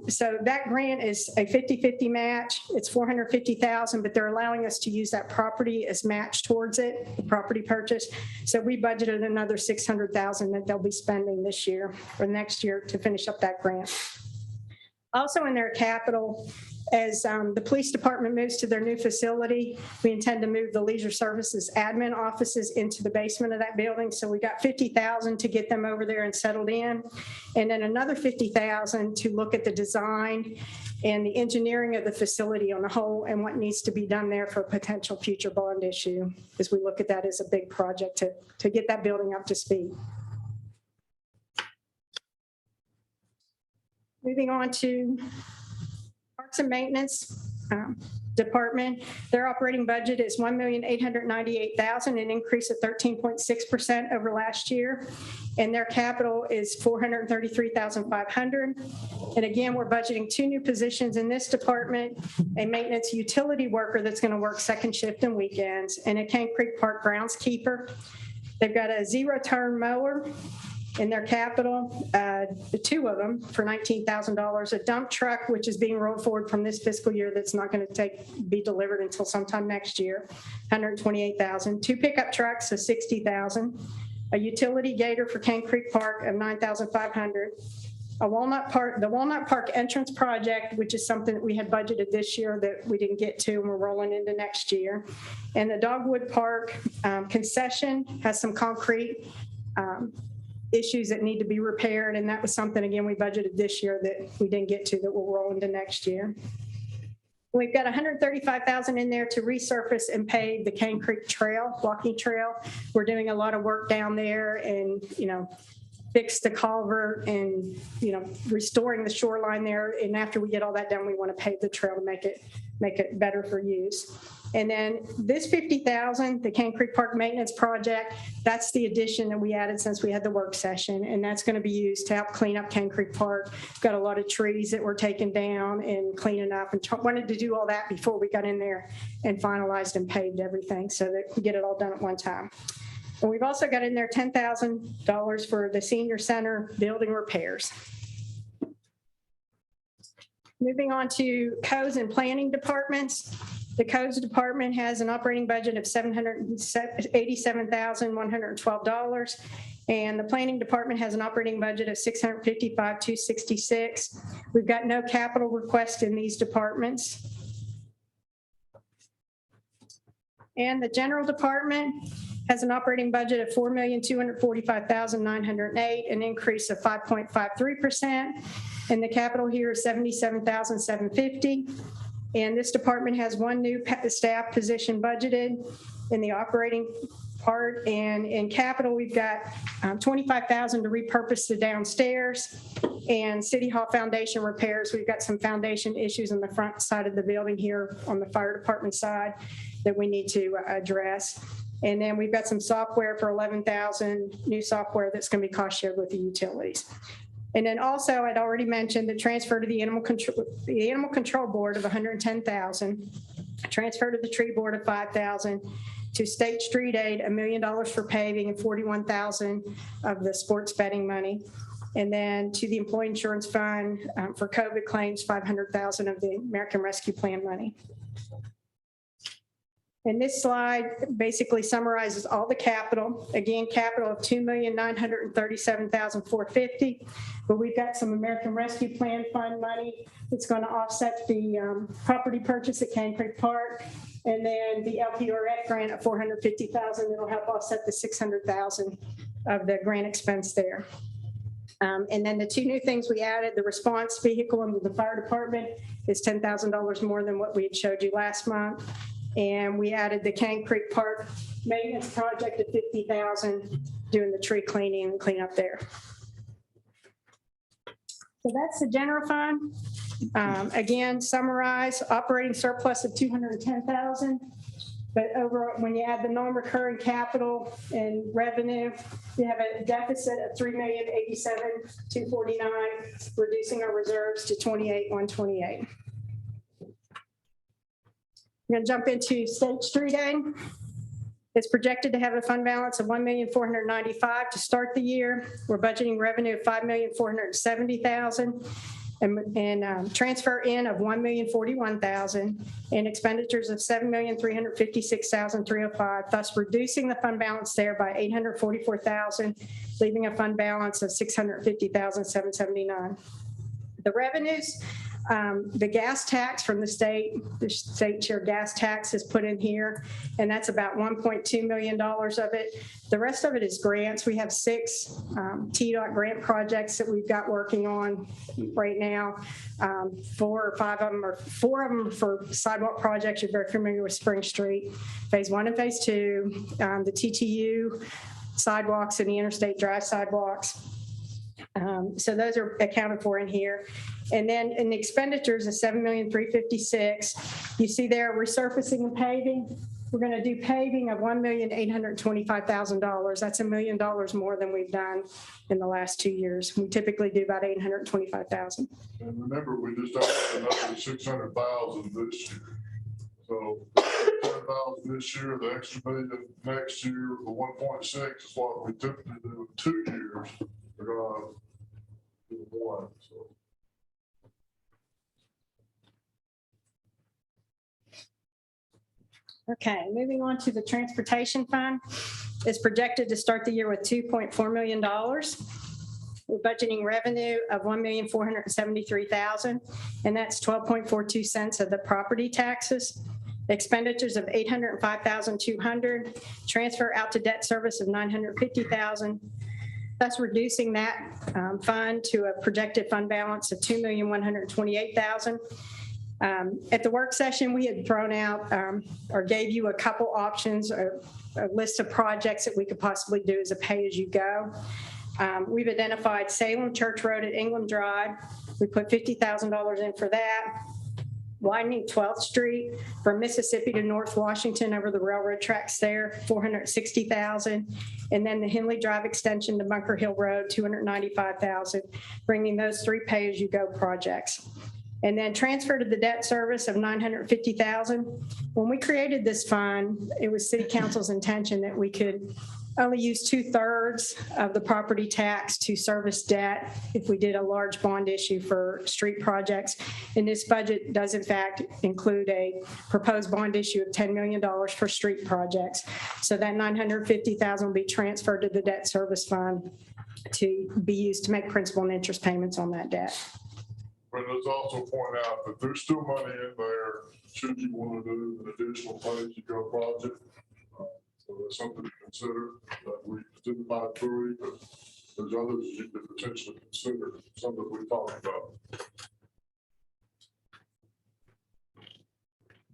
So that grant is a 50-50 match. It's $450,000, but they're allowing us to use that property as match towards it, the property purchase. So we budgeted another $600,000 that they'll be spending this year or next year to finish up that grant. Also in their capital, as the police department moves to their new facility, we intend to move the Leisure Services admin offices into the basement of that building. So we got $50,000 to get them over there and settled in. And then another $50,000 to look at the design and the engineering of the facility on the whole and what needs to be done there for a potential future bond issue, as we look at that as a big project to get that building up to speed. Moving on to Parks and Maintenance Department, their operating budget is $1,898,000, an increase of 13.6% over last year. And their capital is $433,500. And again, we're budgeting 2 new positions in this department, a maintenance utility worker that's going to work second shift and weekends, and a Cane Creek Park groundskeeper. They've got a zero-turn mower in their capital, 2 of them for $19,000, a dump truck, which is being rolled forward from this fiscal year that's not going to be delivered until sometime next year, $128,000, 2 pickup trucks of $60,000, a utility gator for Cane Creek Park of $9,500, the Walnut Park entrance project, which is something that we had budgeted this year that we didn't get to and we're rolling into next year, and the Dogwood Park concession has some concrete issues that need to be repaired. And that was something, again, we budgeted this year that we didn't get to that we'll roll into next year. We've got $135,000 in there to resurface and pave the Cane Creek Trail, walking trail. We're doing a lot of work down there and, fix the culvert and, restoring the shoreline there. And after we get all that done, we want to pave the trail to make it better for use. And then this $50,000, the Cane Creek Park Maintenance Project, that's the addition that we added since we had the work session. And that's going to be used to help clean up Cane Creek Park. We've got a lot of trees that were taken down and cleaning up, and wanted to do all that before we got in there and finalized and paved everything so that we get it all done at one time. And we've also got in there $10,000 for the senior center building repairs. Moving on to codes and planning departments. The codes department has an operating budget of $787,112. And the planning department has an operating budget of $655,266. We've got no capital request in these departments. And the general department has an operating budget of $4,245,908, an increase of 5.53%. And the capital here is $77,750. And this department has 1 new staff position budgeted in the operating part. And in capital, we've got $25,000 to repurpose the downstairs, and City Hall foundation repairs. We've got some foundation issues on the front side of the building here on the fire department side that we need to address. And then we've got some software for $11,000, new software that's going to be cost shared with the utilities. And then also, I'd already mentioned the transfer to the animal control board of $110,000, transfer to the tree board of $5,000, to state street aid $1 million for paving and $41,000 of the sports betting money. And then to the Employee Insurance Fund for COVID claims, $500,000 of the American Rescue Plan money. And this slide basically summarizes all the capital. Again, capital of $2,937,450, but we've got some American Rescue Plan Fund money that's going to offset the property purchase at Cane Creek Park, and then the LPRF grant of $450,000 that'll help offset the $600,000 of the grant expense there. And then the two new things we added, the response vehicle under the fire department is $10,000 more than what we had showed you last month. And we added the Cane Creek Park maintenance project at $50,000, doing the tree cleaning and cleanup there. So that's the general fund. Again, summarize operating surplus of $210,000. But over, when you add the non-recurring capital and revenue, we have a deficit of $3,087,249, reducing our reserves to $28,128. I'm going to jump into State Street Aid. It's projected to have a fund balance of $1,495,000 to start the year. We're budgeting revenue of $5,470,000 and transfer in of $1,041,000 and expenditures of $7,356,305, thus reducing the fund balance there by $844,000, leaving a fund balance of $650,779. The revenues, the gas tax from the state share gas tax is put in here, and that's about $1.2 million of it. The rest of it is grants. We have 6 TDOT grant projects that we've got working on right now. 4 or 5 of them, or 4 of them for sidewalk projects. You're very familiar with Spring Street, phase 1 and phase 2, the TTU sidewalks and the interstate drive sidewalks. So those are accounted for in here. And then in the expenditures of $7,356,000, you see there resurfacing and paving. We're going to do paving of $1,825,000. That's $1 million more than we've done in the last 2 years. We typically do about $825,000. And remember, we just added another $600,000 this year. So $600,000 this year, the extra $1 million next year, the 1.6 is what we typically do in 2 years. We're going to do 1. So. Okay, moving on to the transportation fund. It's projected to start the year with $2.4 million. We're budgeting revenue of $1,473,000, and that's 12.42 cents of the property taxes. Expenditures of $805,200, transfer out to debt service of $950,000. Thus reducing that fund to a projected fund balance of $2,128,000. At the work session, we had thrown out or gave you a couple options, a list of projects that we could possibly do as a pay-as-you-go. We've identified Salem Church Road at Ingram Drive. We put $50,000 in for that. Widening 12th Street from Mississippi to North Washington over the railroad tracks there, $460,000. And then the Henley Drive extension to Bunker Hill Road, $295,000, bringing those 3 pay-as-you-go projects. And then transfer to the debt service of $950,000. When we created this fund, it was City Council's intention that we could only use 2/3 of the property tax to service debt if we did a large bond issue for street projects. And this budget does in fact include a proposed bond issue of $10 million for street projects. So that $950,000 will be transferred to the debt service fund to be used to make principal and interest payments on that debt. But let's also point out that there's still money in there should you want to do an additional pay-as-you-go project. So that's something to consider. We didn't buy 3, but there's others you could potentially consider, some that we talked about.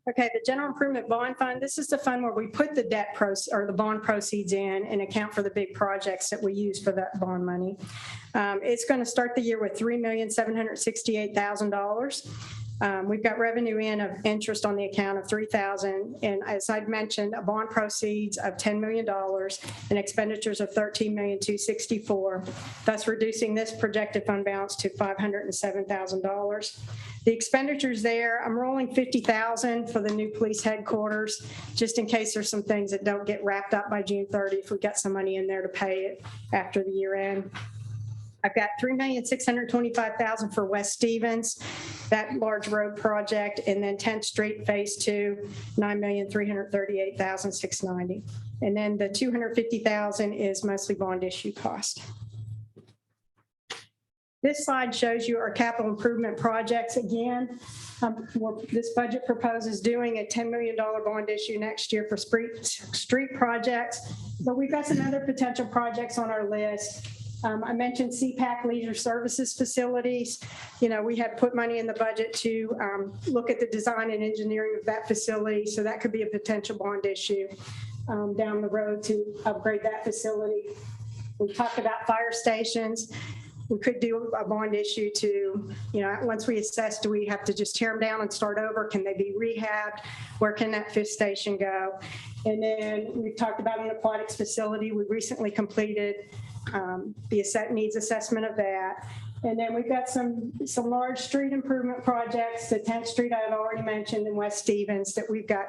Okay, the general improvement bond fund, this is the fund where we put the debt or the bond proceeds in and account for the big projects that we use for that bond money. It's going to start the year with $3,768,000. We've got revenue in of interest on the account of $3,000. And as I'd mentioned, a bond proceeds of $10 million and expenditures of $13,264,000, thus reducing this projected fund balance to $507,000. The expenditures there, I'm rolling $50,000 for the new police headquarters, just in case there's some things that don't get wrapped up by June 30th. We've got some money in there to pay it after the year end. I've got $3,625,000 for West Stevens, that large road project, and then 10th Street Phase 2, $9,338,690. And then the $250,000 is mostly bond issue cost. This slide shows you our capital improvement projects. Again, this budget proposes doing a $10 million bond issue next year for street projects, but we've got some other potential projects on our list. I mentioned CPAC Leisure Services Facilities. You know, we had put money in the budget to look at the design and engineering of that facility, so that could be a potential bond issue down the road to upgrade that facility. We talked about fire stations. We could do a bond issue to, you know, once we assess, do we have to just tear them down and start over? Can they be rehabbed? Where can that fifth station go? And then we've talked about an aquatics facility. We recently completed the needs assessment of that. And then we've got some large street improvement projects. The 10th Street I had already mentioned in West Stevens that we've got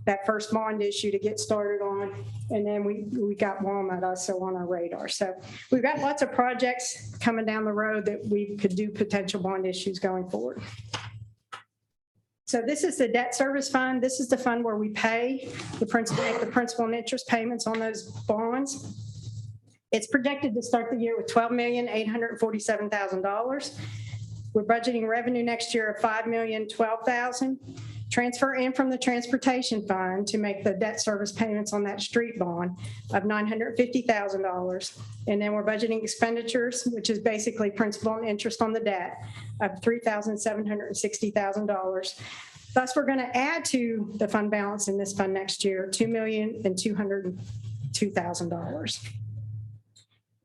that first bond issue to get started on. And then we got Walnut also on our radar. So we've got lots of projects coming down the road that we could do potential bond issues going forward. So this is the debt service fund. This is the fund where we pay the principal and interest payments on those bonds. It's projected to start the year with $12,847,000. We're budgeting revenue next year of $5,012,000. Transfer in from the transportation fund to make the debt service payments on that street bond of $950,000. And then we're budgeting expenditures, which is basically principal and interest on the debt, of $3,760,000. Thus, we're going to add to the fund balance in this fund next year, $2,202,000.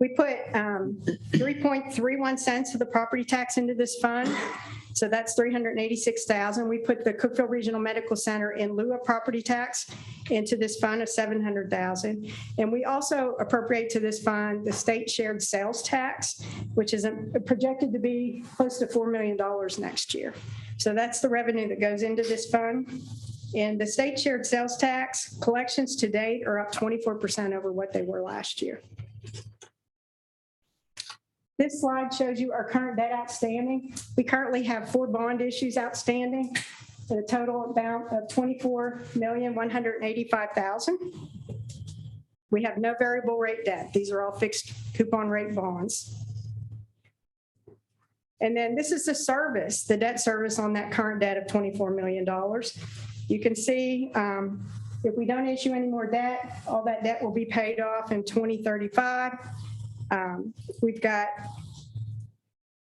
We put 3.31 cents of the property tax into this fund. So that's $386,000. We put the Cookeville Regional Medical Center in lieu of property tax into this fund of $700,000. And we also appropriate to this fund the state shared sales tax, which is projected to be close to $4 million next year. So that's the revenue that goes into this fund. And the state shared sales tax collections to date are up 24% over what they were last year. This slide shows you our current debt outstanding. We currently have 4 bond issues outstanding at a total amount of $24,185,000. We have no variable rate debt. These are all fixed coupon rate bonds. And then this is the service, the debt service on that current debt of $24 million. You can see if we don't issue any more debt, all that debt will be paid off in 2035. We've got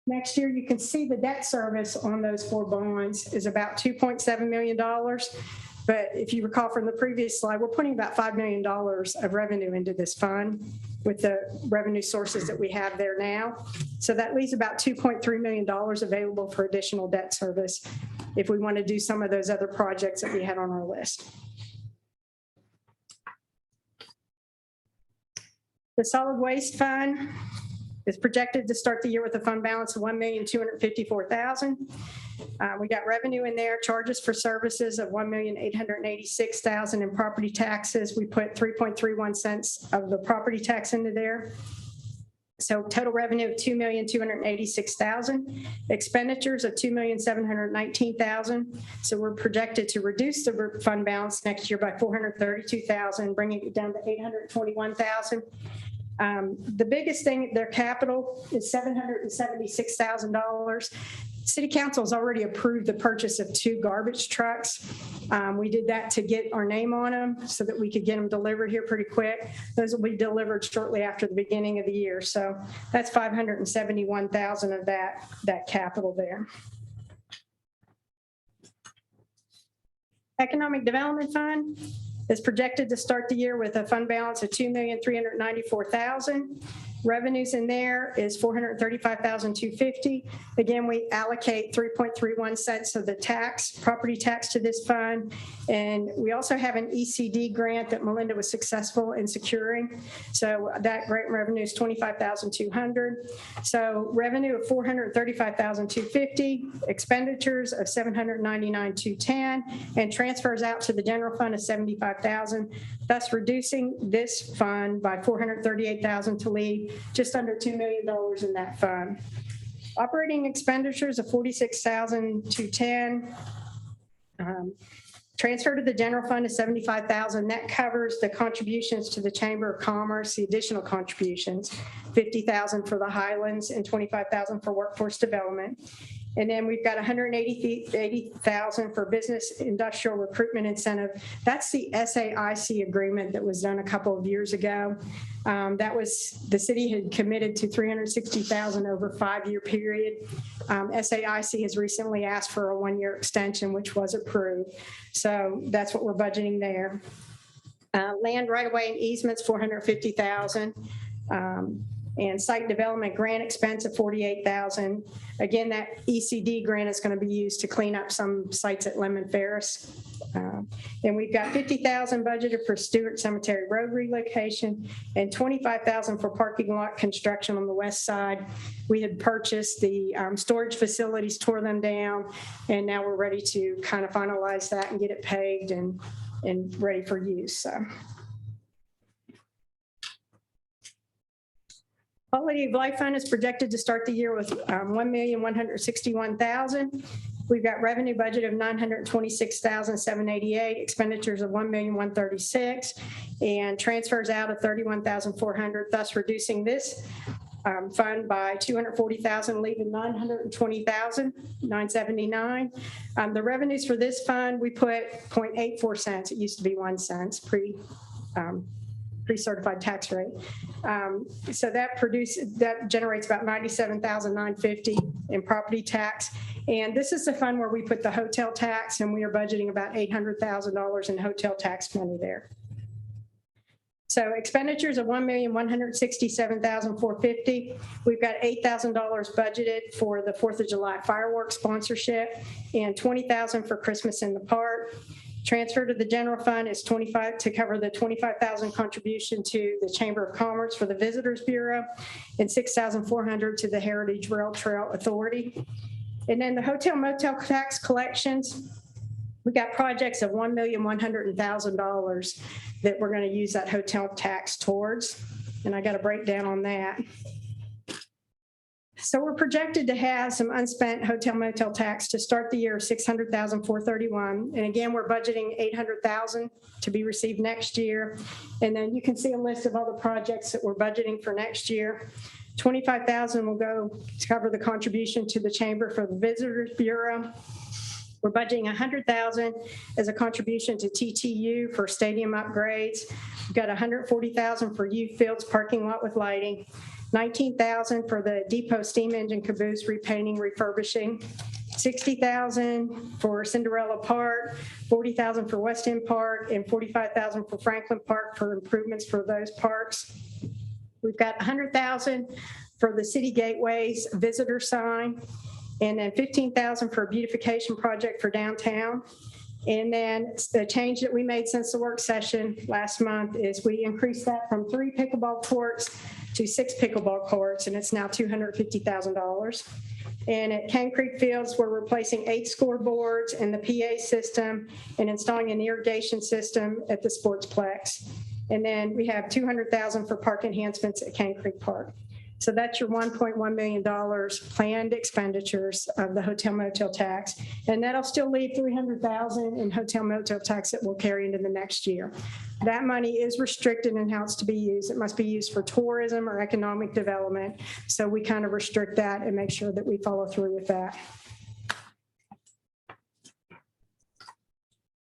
next year, you can see the debt service on those 4 bonds is about $2.7 million. But if you recall from the previous slide, we're putting about $5 million of revenue into this fund with the revenue sources that we have there now. So that leaves about $2.3 million available for additional debt service if we want to do some of those other projects that we had on our list. The solid waste fund is projected to start the year with a fund balance of $1,254,000. We got revenue in there, charges for services of $1,886,000, and property taxes. We put 3.31 cents of the property tax into there. So total revenue of $2,286,000, expenditures of $2,719,000. So we're projected to reduce the fund balance next year by $432,000, bringing it down to $821,000. The biggest thing, their capital is $776,000. City Council has already approved the purchase of 2 garbage trucks. We did that to get our name on them so that we could get them delivered here pretty quick. Those will be delivered shortly after the beginning of the year. So that's $571,000 of that capital there. Economic Development Fund is projected to start the year with a fund balance of $2,394,000. Revenues in there is $435,250. Again, we allocate 3.31 cents of the property tax to this fund. And we also have an ECD grant that Melinda was successful in securing. So that grant revenue is $25,200. So revenue of $435,250, expenditures of $799,210, and transfers out to the general fund of $75,000, thus reducing this fund by $438,000 to leave leave just under $2 million in that fund. Operating expenditures of 46,210. Transfer to the general fund is 75,000. That covers the contributions to the Chamber of Commerce, the additional contributions, 50,000 for the Highlands and 25,000 for workforce development. And then we've got 180,000 for business industrial recruitment incentive. That's the SAIC agreement that was done a couple of years ago. That was, the city had committed to 360,000 over a 5-year period. SAIC has recently asked for a 1-year extension, which was approved. So that's what we're budgeting there. Land right away and easements, 450,000. And site development grant expense of 48,000. Again, that ECD grant is going to be used to clean up some sites at Lemon Ferris. And we've got 50,000 budgeted for Stewart Cemetery Road relocation and 25,000 for parking lot construction on the west side. We had purchased the storage facilities, tore them down, and now we're ready to kind of finalize that and get it paved and ready for use. So. Quality of Life Fund is projected to start the year with $1,161,000. We've got revenue budget of $926,788, expenditures of $1,136,000, and transfers out of $31,400, thus reducing this fund by $240,000, leaving $920,979. The revenues for this fund, we put 0.84 cents. It used to be 1 cent pre-certified tax rate. So that generates about $97,950 in property tax. And this is the fund where we put the hotel tax, and we are budgeting about $800,000 in hotel tax money there. So expenditures of $1,167,450. We've got $8,000 budgeted for the 4th of July fireworks sponsorship and $20,000 for Christmas in the park. Transfer to the general fund is 25 to cover the 25,000 contribution to the Chamber of Commerce for the Visitors Bureau and 6,400 to the Heritage Rail Trail Authority. And then the hotel motel tax collections, we got projects of $1,100,000 that we're going to use that hotel tax towards. And I got a breakdown on that. So we're projected to have some unspent hotel motel tax to start the year of $600,431. And again, we're budgeting $800,000 to be received next year. And then you can see a list of all the projects that we're budgeting for next year. $25,000 will go to cover the contribution to the Chamber for the Visitors Bureau. We're budgeting $100,000 as a contribution to TTU for stadium upgrades. We've got $140,000 for youth fields parking lot with lighting. $19,000 for the depot steam engine caboose repainting, refurbishing, $60,000 for Cinderella Park, $40,000 for West End Park, and $45,000 for Franklin Park for improvements for those parks. We've got $100,000 for the city gateways visitor sign, and then $15,000 for a beautification project for downtown. And then the change that we made since the work session last month is we increased that from 3 pickleball courts to 6 pickleball courts, and it's now $250,000. And at Cane Creek Fields, we're replacing 8 scoreboards and the PA system and installing an irrigation system at the Sportsplex. And then we have $200,000 for park enhancements at Cane Creek Park. So that's your $1.1 million planned expenditures of the hotel motel tax. And that'll still leave $300,000 in hotel motel tax that we'll carry into the next year. That money is restricted in how it's to be used. It must be used for tourism or economic development. So we kind of restrict that and make sure that we follow through with that.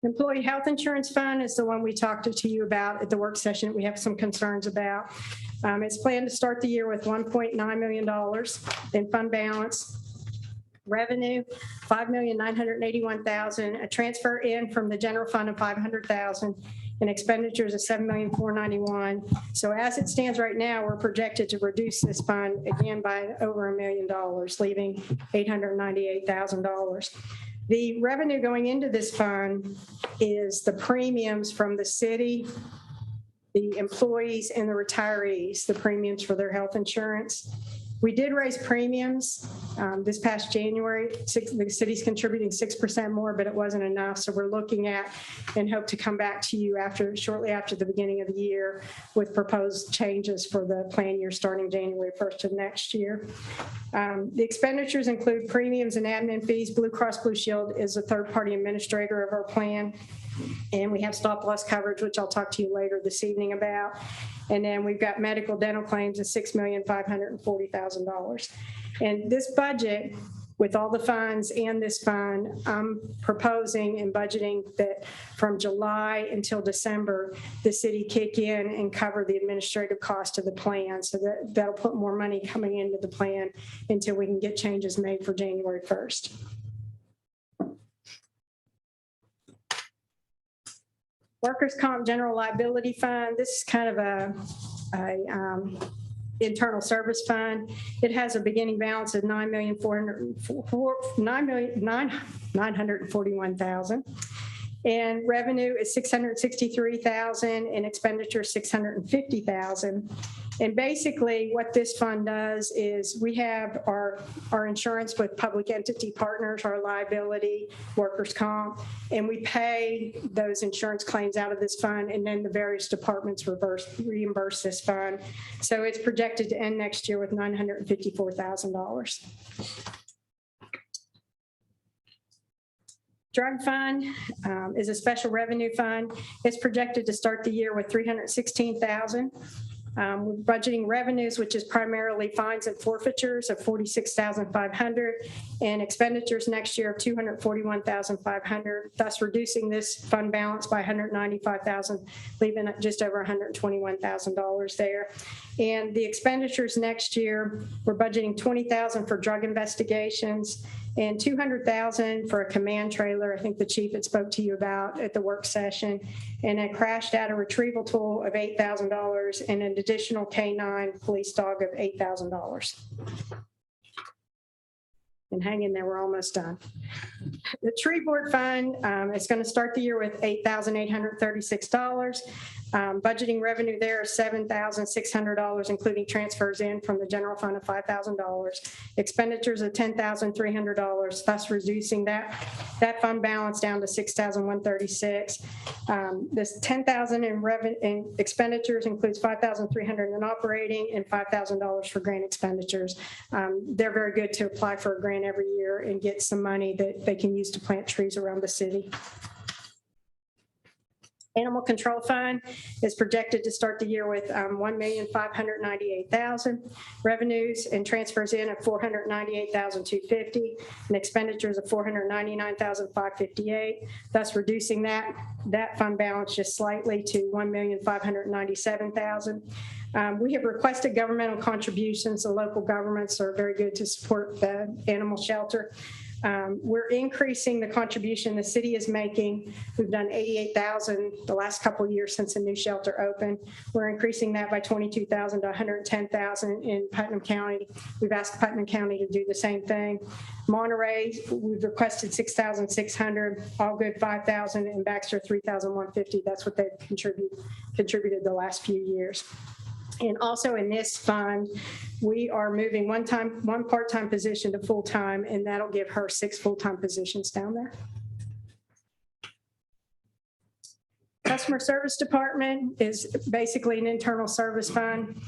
Employee health insurance fund is the one we talked to you about at the work session. We have some concerns about. It's planned to start the year with $1.9 million in fund balance. Revenue, $5,981,000. A transfer in from the general fund of $500,000. And expenditures of $7,491,000. So as it stands right now, we're projected to reduce this fund again by over $1 million, leaving $898,000. The revenue going into this fund is the premiums from the city, the employees and the retirees, the premiums for their health insurance. We did raise premiums this past January. The city's contributing 6% more, but it wasn't enough. So we're looking at and hope to come back to you shortly after the beginning of the year with proposed changes for the plan year starting January 1st of next year. The expenditures include premiums and admin fees. Blue Cross Blue Shield is a third-party administrator of our plan. And we have stop loss coverage, which I'll talk to you later this evening about. And then we've got medical dental claims of $6,540,000. And this budget, with all the funds and this fund, I'm proposing and budgeting that from July until December, the city kick in and cover the administrative cost of the plan. So that'll put more money coming into the plan until we can get changes made for January 1st. Workers' Comp General Liability Fund, this is kind of a internal service fund. It has a beginning balance of $9,941,000. And revenue is $663,000 and expenditure $650,000. And basically what this fund does is we have our insurance with public entity partners, our liability, workers' comp, and we pay those insurance claims out of this fund, and then the various departments reimburse this fund. So it's projected to end next year with $954,000. Drug fund is a special revenue fund. It's projected to start the year with $316,000. We're budgeting revenues, which is primarily fines and forfeitures of $46,500 and expenditures next year of $241,500, thus reducing this fund balance by $195,000, leaving it just over $121,000 there. And the expenditures next year, we're budgeting $20,000 for drug investigations and $200,000 for a command trailer. I think the chief had spoke to you about at the work session, and a crash data retrieval tool of $8,000 and an additional K9 police dog of $8,000. And hang in there, we're almost done. The tree board fund is going to start the year with $8,836. Budgeting revenue there is $7,600, including transfers in from the general fund of $5,000. Expenditures of $10,300, thus reducing that fund balance down to $6,136. This $10,000 in expenditures includes $5,300 in operating and $5,000 for grant expenditures. They're very good to apply for a grant every year and get some money that they can use to plant trees around the city. Animal Control Fund is projected to start the year with $1,598,000, revenues and transfers in of $498,250, and expenditures of $499,558, thus reducing that fund balance just slightly to $1,597,000. We have requested governmental contributions. The local governments are very good to support the animal shelter. We're increasing the contribution the city is making. We've done $88,000 the last couple of years since the new shelter opened. We're increasing that by $22,000 to $110,000 in Putnam County. We've asked Putnam County to do the same thing. Monterey, we've requested $6,600, Allgood $5,000, and Baxter $3,150. That's what they've contributed the last few years. And also in this fund, we are moving one part-time position to full-time, and that'll give her 6 full-time positions down there. Customer Service Department is basically an internal service fund.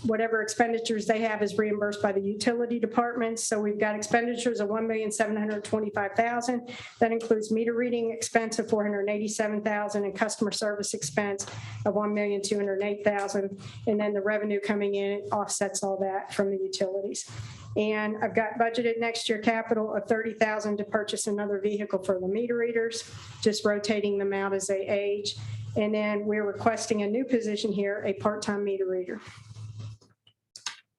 Whatever expenditures they have is reimbursed by the utility departments. So we've got expenditures of $1,725,000. That includes meter reading expense of $487,000 and customer service expense of $1,208,000. And then the revenue coming in offsets all that from the utilities. And I've got budgeted next year capital of $30,000 to purchase another vehicle for the meter readers, just rotating them out as they age. And then we're requesting a new position here, a part-time meter reader.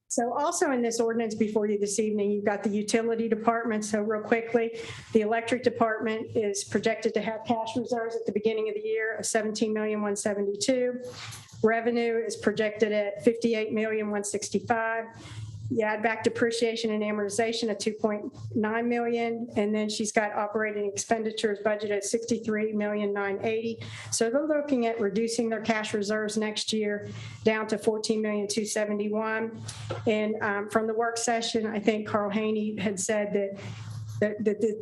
So also in this ordinance before you this evening, you've got the utility department. So real quickly, the electric department is projected to have cash reserves at the beginning of the year of $17,172,000. Revenue is projected at $58,165,000. You add back depreciation and amortization of 2.9 million, and then she's got operating expenditures budget at 63,980,000. So they're looking at reducing their cash reserves next year down to 14,271,000. And from the work session, I think Carl Haney had said that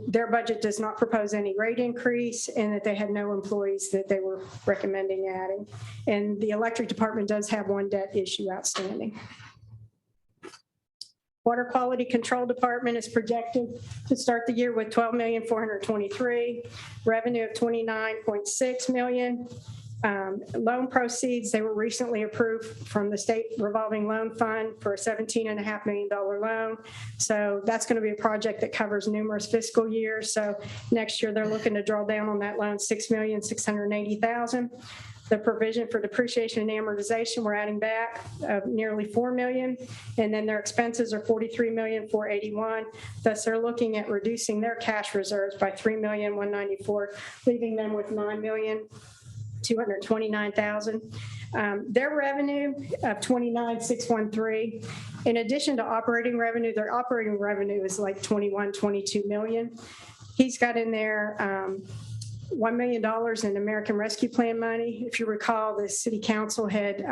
their budget does not propose any rate increase and that they had no employees that they were recommending adding. And the electric department does have one debt issue outstanding. Water Quality Control Department is projected to start the year with $12,423,000, revenue of $29.6 million. Loan proceeds, they were recently approved from the state revolving loan fund for a $17.5 million loan. So that's going to be a project that covers numerous fiscal years. So next year they're looking to draw down on that loan $6,680,000. The provision for depreciation and amortization, we're adding back nearly $4 million. And then their expenses are $43,481,000. Thus they're looking at reducing their cash reserves by $3,194,000, leaving them with $9,229,000. Their revenue of $29,613,000. In addition to operating revenue, their operating revenue is like $22 million. He's got in there $1 million in American Rescue Plan money. If you recall, the city council had,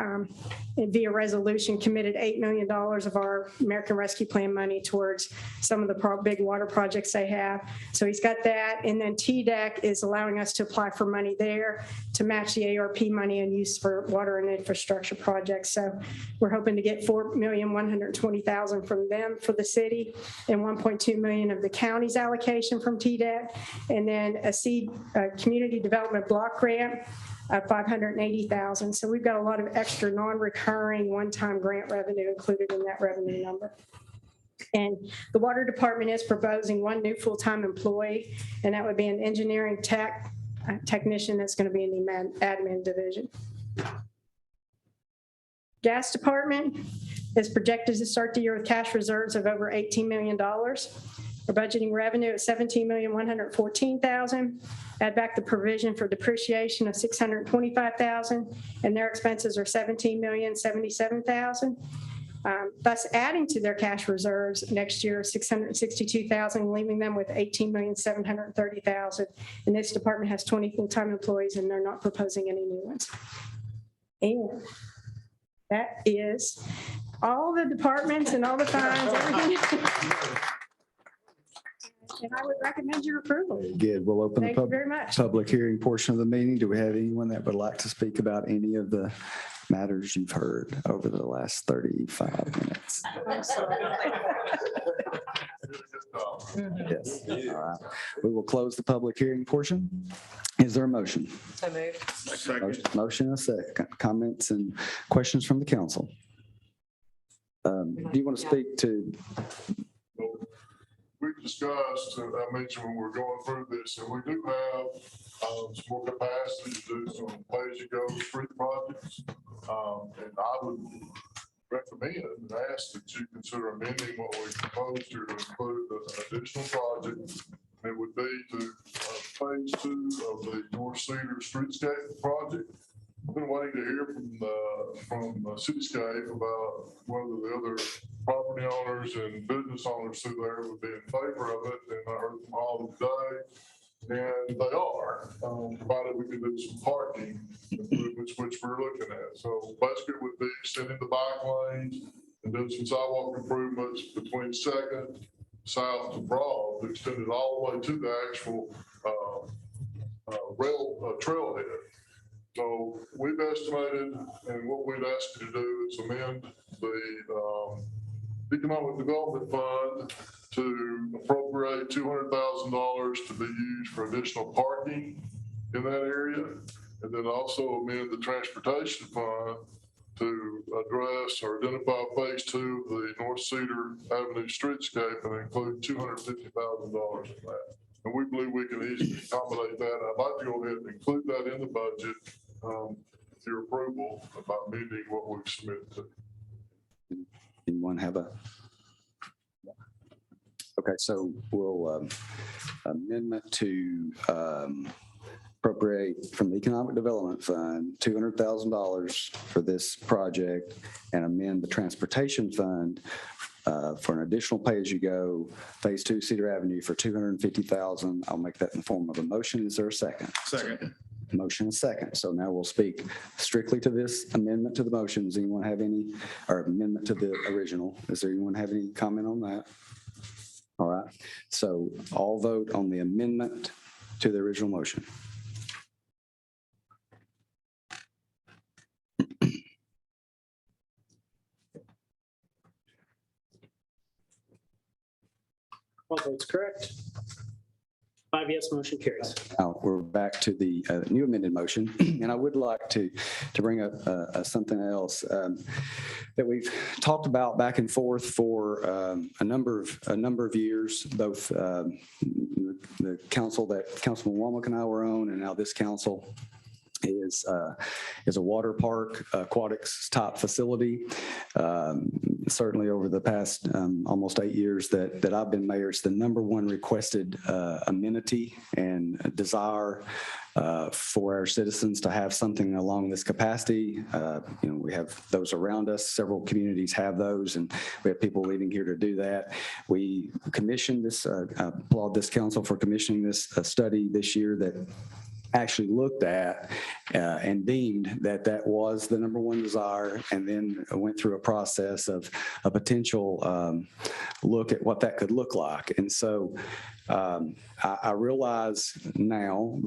via resolution, committed $8 million of our American Rescue Plan money towards some of the big water projects they have. So he's got that. And then TDEC is allowing us to apply for money there to match the ARP money and use for water and infrastructure projects. So we're hoping to get $4,120,000 from them for the city and $1.2 million of the county's allocation from TDEC. And then a seed community development block grant of $580,000. So we've got a lot of extra non-recurring one-time grant revenue included in that revenue number. And the water department is proposing one new full-time employee, and that would be an engineering technician that's going to be in the admin division. Gas department is projected to start the year with cash reserves of over $18 million. We're budgeting revenue at $17,114,000. Add back the provision for depreciation of $625,000, and their expenses are $17,077,000. Thus adding to their cash reserves next year, $662,000, leaving them with $18,730,000. And this department has 20 full-time employees, and they're not proposing any new ones. And that is all the departments and all the funds, everything. And I would recommend your approval. Good. We'll open the Thank you very much. public hearing portion of the meeting. Do we have anyone that would like to speak about any of the matters you've heard over the last 35 minutes? Yes. All right. We will close the public hearing portion. Is there a motion? So moved. Motion and a second. Comments and questions from the council? Do you want to speak to? We discussed, I mentioned when we were going through this, and we do have some more capacity to do some pay-as-you-go street projects. And I would recommend and ask that you consider amending what we proposed here to include an additional project. It would be to phase 2 of the North Cedar Streetscape project. I've been waiting to hear from Cityscape about whether the other property owners and business owners through there would be in favor of it, and I heard from all today, and they are, provided we can do some parking improvements, which we're looking at. So basically it would be extending the bike lanes and doing some sidewalk improvements between Second, South to Broad, to extend it all the way to the actual rail trailhead. So we've estimated, and what we've asked you to do is amend the Economic Development Fund to appropriate $200,000 to be used for additional parking in that area. And then also amend the Transportation Fund to address or identify phase 2 of the North Cedar Avenue streetscape and include $250,000 in that. And we believe we can easily accommodate that. I'd like to go ahead and include that in the budget with your approval about amending what we've submitted to. Anyone have a? Okay, so we'll amendment to appropriate from the Economic Development Fund $200,000 for this project and amend the Transportation Fund for an additional pay-as-you-go, Phase 2 Cedar Avenue for $250,000. I'll make that in the form of a motion. Is there a second? Second. Motion is second. So now we'll speak strictly to this amendment to the motion. Does anyone have any, or amendment to the original? Does anyone have any comment on that? All right. So all vote on the amendment to the original motion. All votes correct. 5 yes, motion carries. Now, we're back to the new amended motion, and I would like to bring up something else that we've talked about back and forth for a number of years, both the council that Councilman Womack and I were on, and now this council is a water park aquatics type facility. Certainly over the past almost 8 years that I've been mayor, it's the number one requested amenity and desire for our citizens to have something along this capacity. We have those around us. Several communities have those, and we have people leaving here to do that. We commissioned this, I applaud this council for commissioning this study this year that actually looked at and deemed that was the number one desire, and then went through a process of a potential look at what that could look like. And so I realize now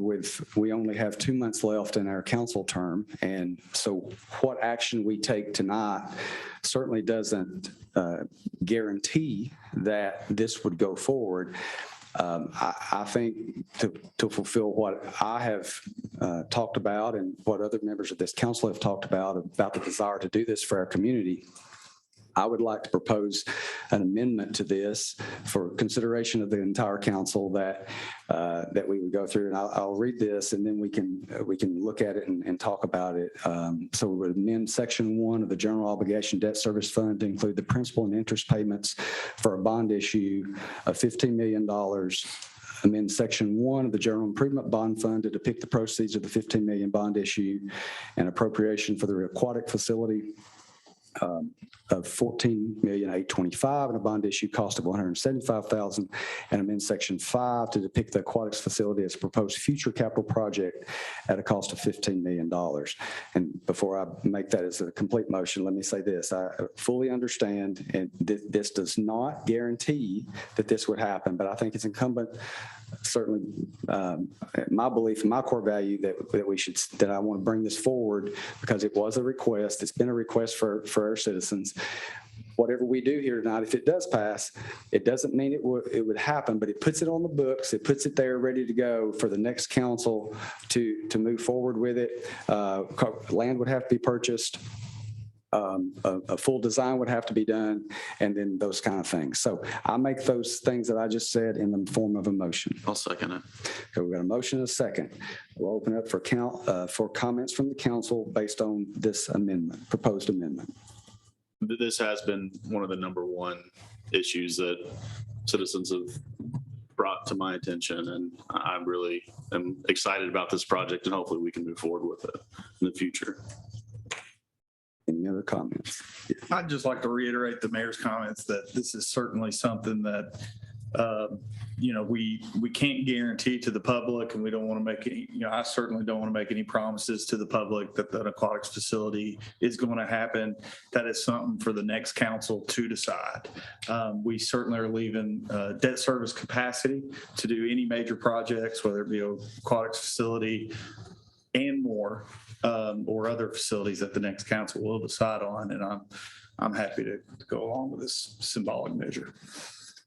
we only have 2 months left in our council term. And so what action we take tonight certainly doesn't guarantee that this would go forward. I think to fulfill what I have talked about and what other members of this council have talked about the desire to do this for our community, I would like to propose an amendment to this for consideration of the entire council that we would go through. And I'll read this, and then we can look at it and talk about it. So we would amend Section 1 of the General Obligation Debt Service Fund to include the principal and interest payments for a bond issue of $15 million. Amend Section 1 of the General Improvement Bond Fund to depict the proceeds of the $15 million bond issue and appropriation for the aquatic facility of $14,825,000 and a bond issue cost of $175,000, and amend Section 5 to depict the aquatics facility as a proposed future capital project at a cost of $15 million. And before I make that as a complete motion, let me say this. I fully understand, and this does not guarantee that this would happen, but I think it's incumbent, certainly my belief and my core value that I want to bring this forward because it was a request. It's been a request for our citizens. Whatever we do here tonight, if it does pass, it doesn't mean it would happen, but it puts it on the books. It puts it there ready to go for the next council to move forward with it. Land would have to be purchased. A full design would have to be done, and then those kind of things. So I make those things that I just said in the form of a motion. I'll second it. Okay, we've got a motion and a second. We'll open it up for comments from the council based on this amendment, proposed amendment. This has been one of the number one issues that citizens have brought to my attention, and I really am excited about this project, and hopefully we can move forward with it in the future. Any other comments? I'd just like to reiterate the mayor's comments that this is certainly something that, we can't guarantee to the public, and we don't want to make any, I certainly don't want to make any promises to the public that the aquatics facility is going to happen. That is something for the next council to decide. We certainly are leaving debt service capacity to do any major projects, whether it be an aquatics facility and more, or other facilities that the next council will decide on. And I'm happy to go along with this symbolic measure.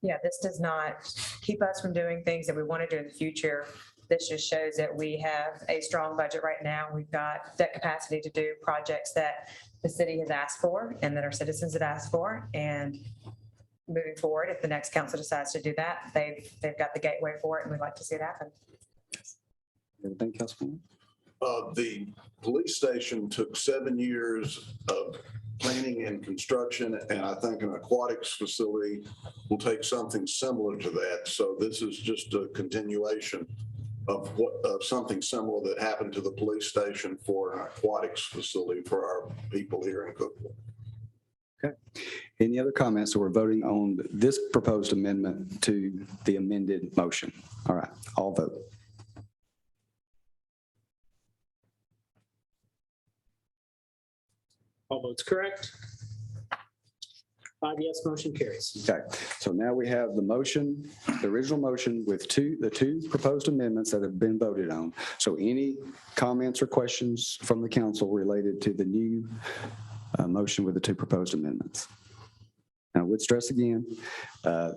Yeah, this does not keep us from doing things that we want to do in the future. This just shows that we have a strong budget right now. We've got debt capacity to do projects that the city has asked for and that our citizens have asked for. And moving forward, if the next council decides to do that, they've got the gateway for it, and we'd like to see it happen. Everything, Councilman? The police station took 7 years of planning and construction, and I think an aquatics facility will take something similar to that. So this is just a continuation of something similar that happened to the police station for an aquatics facility for our people here in Cookeville. Any other comments? So we're voting on this proposed amendment to the amended motion. All right, all vote. All votes correct. 5 yes, motion carries. Okay, so now we have the motion, the original motion with the two proposed amendments that have been voted on. So any comments or questions from the council related to the new motion with the two proposed amendments? And I would stress again,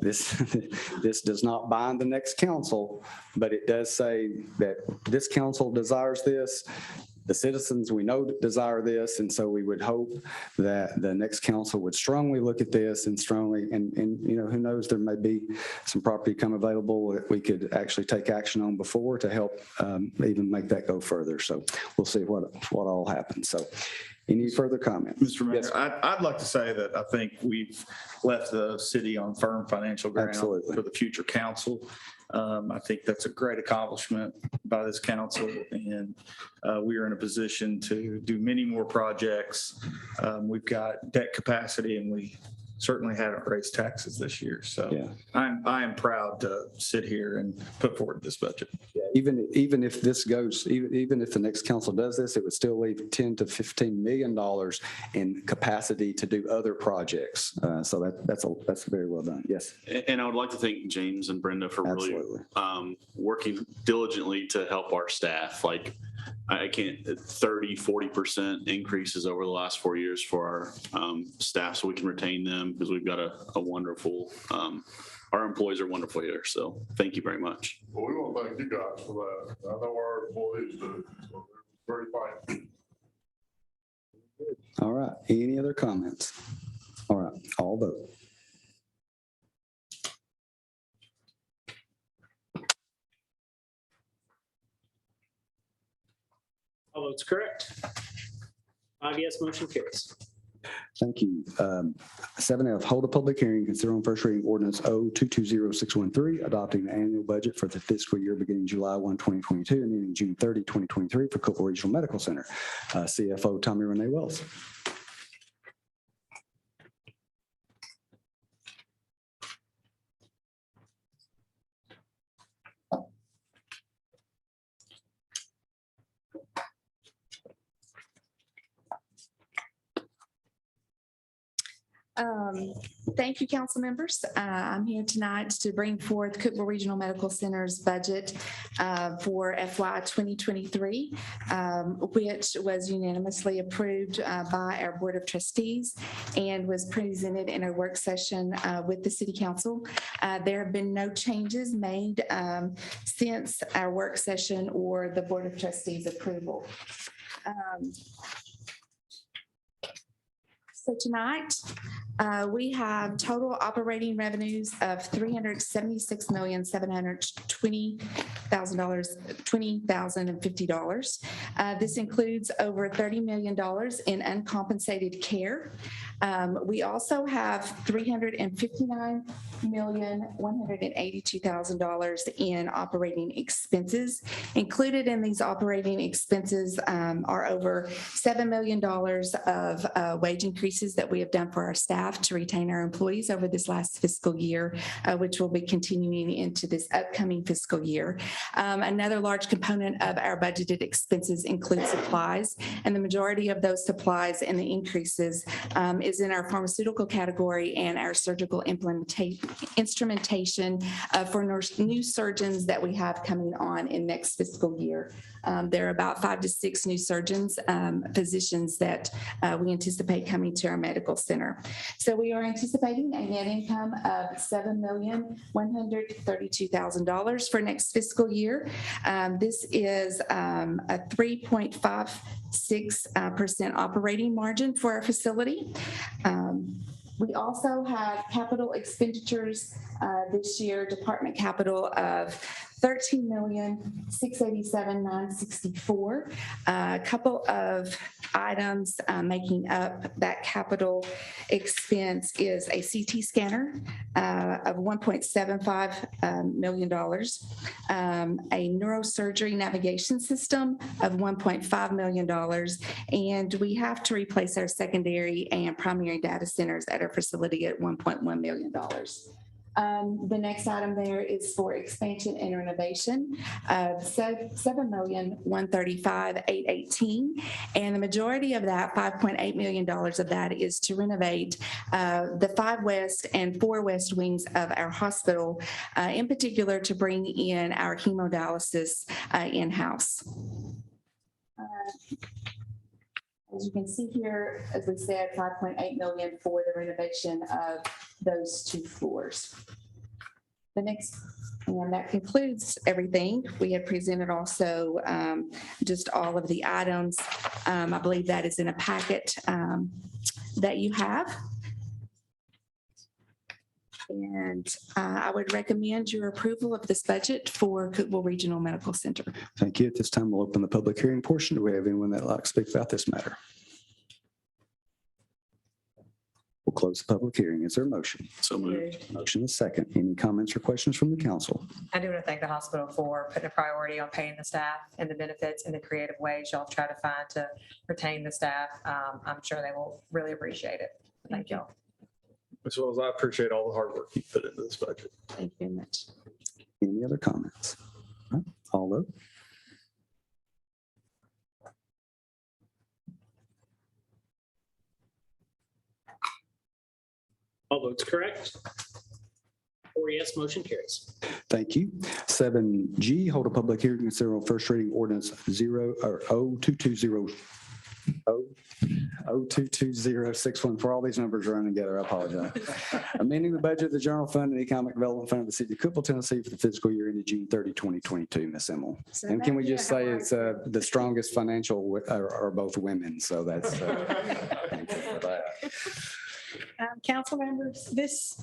this does not bind the next council, but it does say that this council desires this. The citizens we know desire this, and so we would hope that the next council would strongly look at this and strongly, and you know, who knows, there may be some property come available that we could actually take action on before to help even make that go further. So we'll see what all happens. So any further comments? Mr. Mayor, Yes. I'd like to say that I think we've left the city on firm financial ground Absolutely. for the future council. I think that's a great accomplishment by this council, and we are in a position to do many more projects. We've got debt capacity, and we certainly haven't raised taxes this year. So Yeah. I am proud to sit here and put forward this budget. Even if this goes, even if the next council does this, it would still leave $10 to $15 million in capacity to do other projects. So that's very well done. Yes. And I would like to thank James and Brenda for really working diligently to help our staff. Like, I can't, 30-40% increases over the last 4 years for our staff, so we can retain them because we've got a wonderful, our employees are wonderful here. So thank you very much. Well, we want to thank you guys for that. I know our employees do. So very fine. All right. Any other comments? All right. All vote. All votes correct. 5 yes, motion carries. Thank you. 7F, hold a public hearing, consider on first reading ordinance O220613, adopting the annual budget for the fiscal year beginning July 1, 2022 and ending June 30, 2023 for Cookeville Regional Medical Center. CFO Tommy Renee Wells. Thank you, council members. I'm here tonight to bring forth Cookeville Regional Medical Center's budget for FY 2023, which was unanimously approved by our Board of Trustees and was presented in a work session with the City Council. There have been no changes made since our work session or the Board of Trustees approval. So tonight, we have total operating revenues of $376,720,050. This includes over $30 million in uncompensated care. We also have $359,182,000 in operating expenses. Included in these operating expenses are over $7 million of wage increases that we have done for our staff to retain our employees over this last fiscal year, which will be continuing into this upcoming fiscal year. Another large component of our budgeted expenses include supplies, and the majority of those supplies and the increases is in our pharmaceutical category and our surgical instrumentation for new surgeons that we have coming on in next fiscal year. There are about 5 to 6 new surgeons, physicians that we anticipate coming to our medical center. So we are anticipating a net income of $7,132,000 for next fiscal year. This is a 3.56% operating margin for our facility. We also have capital expenditures this year, department capital of $13,687,964. A couple of items making up that capital expense is a CT scanner of $1.75 million, a neurosurgery navigation system of $1.5 million, and we have to replace our secondary and primary data centers at our facility at $1.1 million. The next item there is for expansion and renovation of $7,135,818. And the majority of that, $5.8 million of that, is to renovate the 5 west and 4 west wings of our hospital, in particular to bring in our hemodialysis in-house. As you can see here, as we said, $5.8 million for the renovation of those 2 floors. The next, and that concludes everything. We have presented also just all of the items. I believe that is in a packet that you have. And I would recommend your approval of this budget for Cookeville Regional Medical Center. Thank you. At this time, we'll open the public hearing portion. Do we have anyone that would like to speak about this matter? We'll close the public hearing. Is there a motion? So moved. Motion is second. Any comments or questions from the council? I do want to thank the hospital for putting a priority on paying the staff and the benefits and the creative ways y'all try to find to retain the staff. I'm sure they will really appreciate it. Thank y'all. As well as I appreciate all the hard work you put into this budget. Thank you very much. Any other comments? All right, I'll vote. All votes correct. 4 yes, motion carries. Thank you. 7G, hold a public hearing to consider on first reading ordinance 022061. For all these numbers running together, I apologize. Amending the budget of the general fund and economic development fund of the city of Cookeville, Tennessee for the fiscal year ended June 30, 2022. Ms. Emmel. And can we just say it's the strongest financial are both women. So that's thank you for that. Council members, this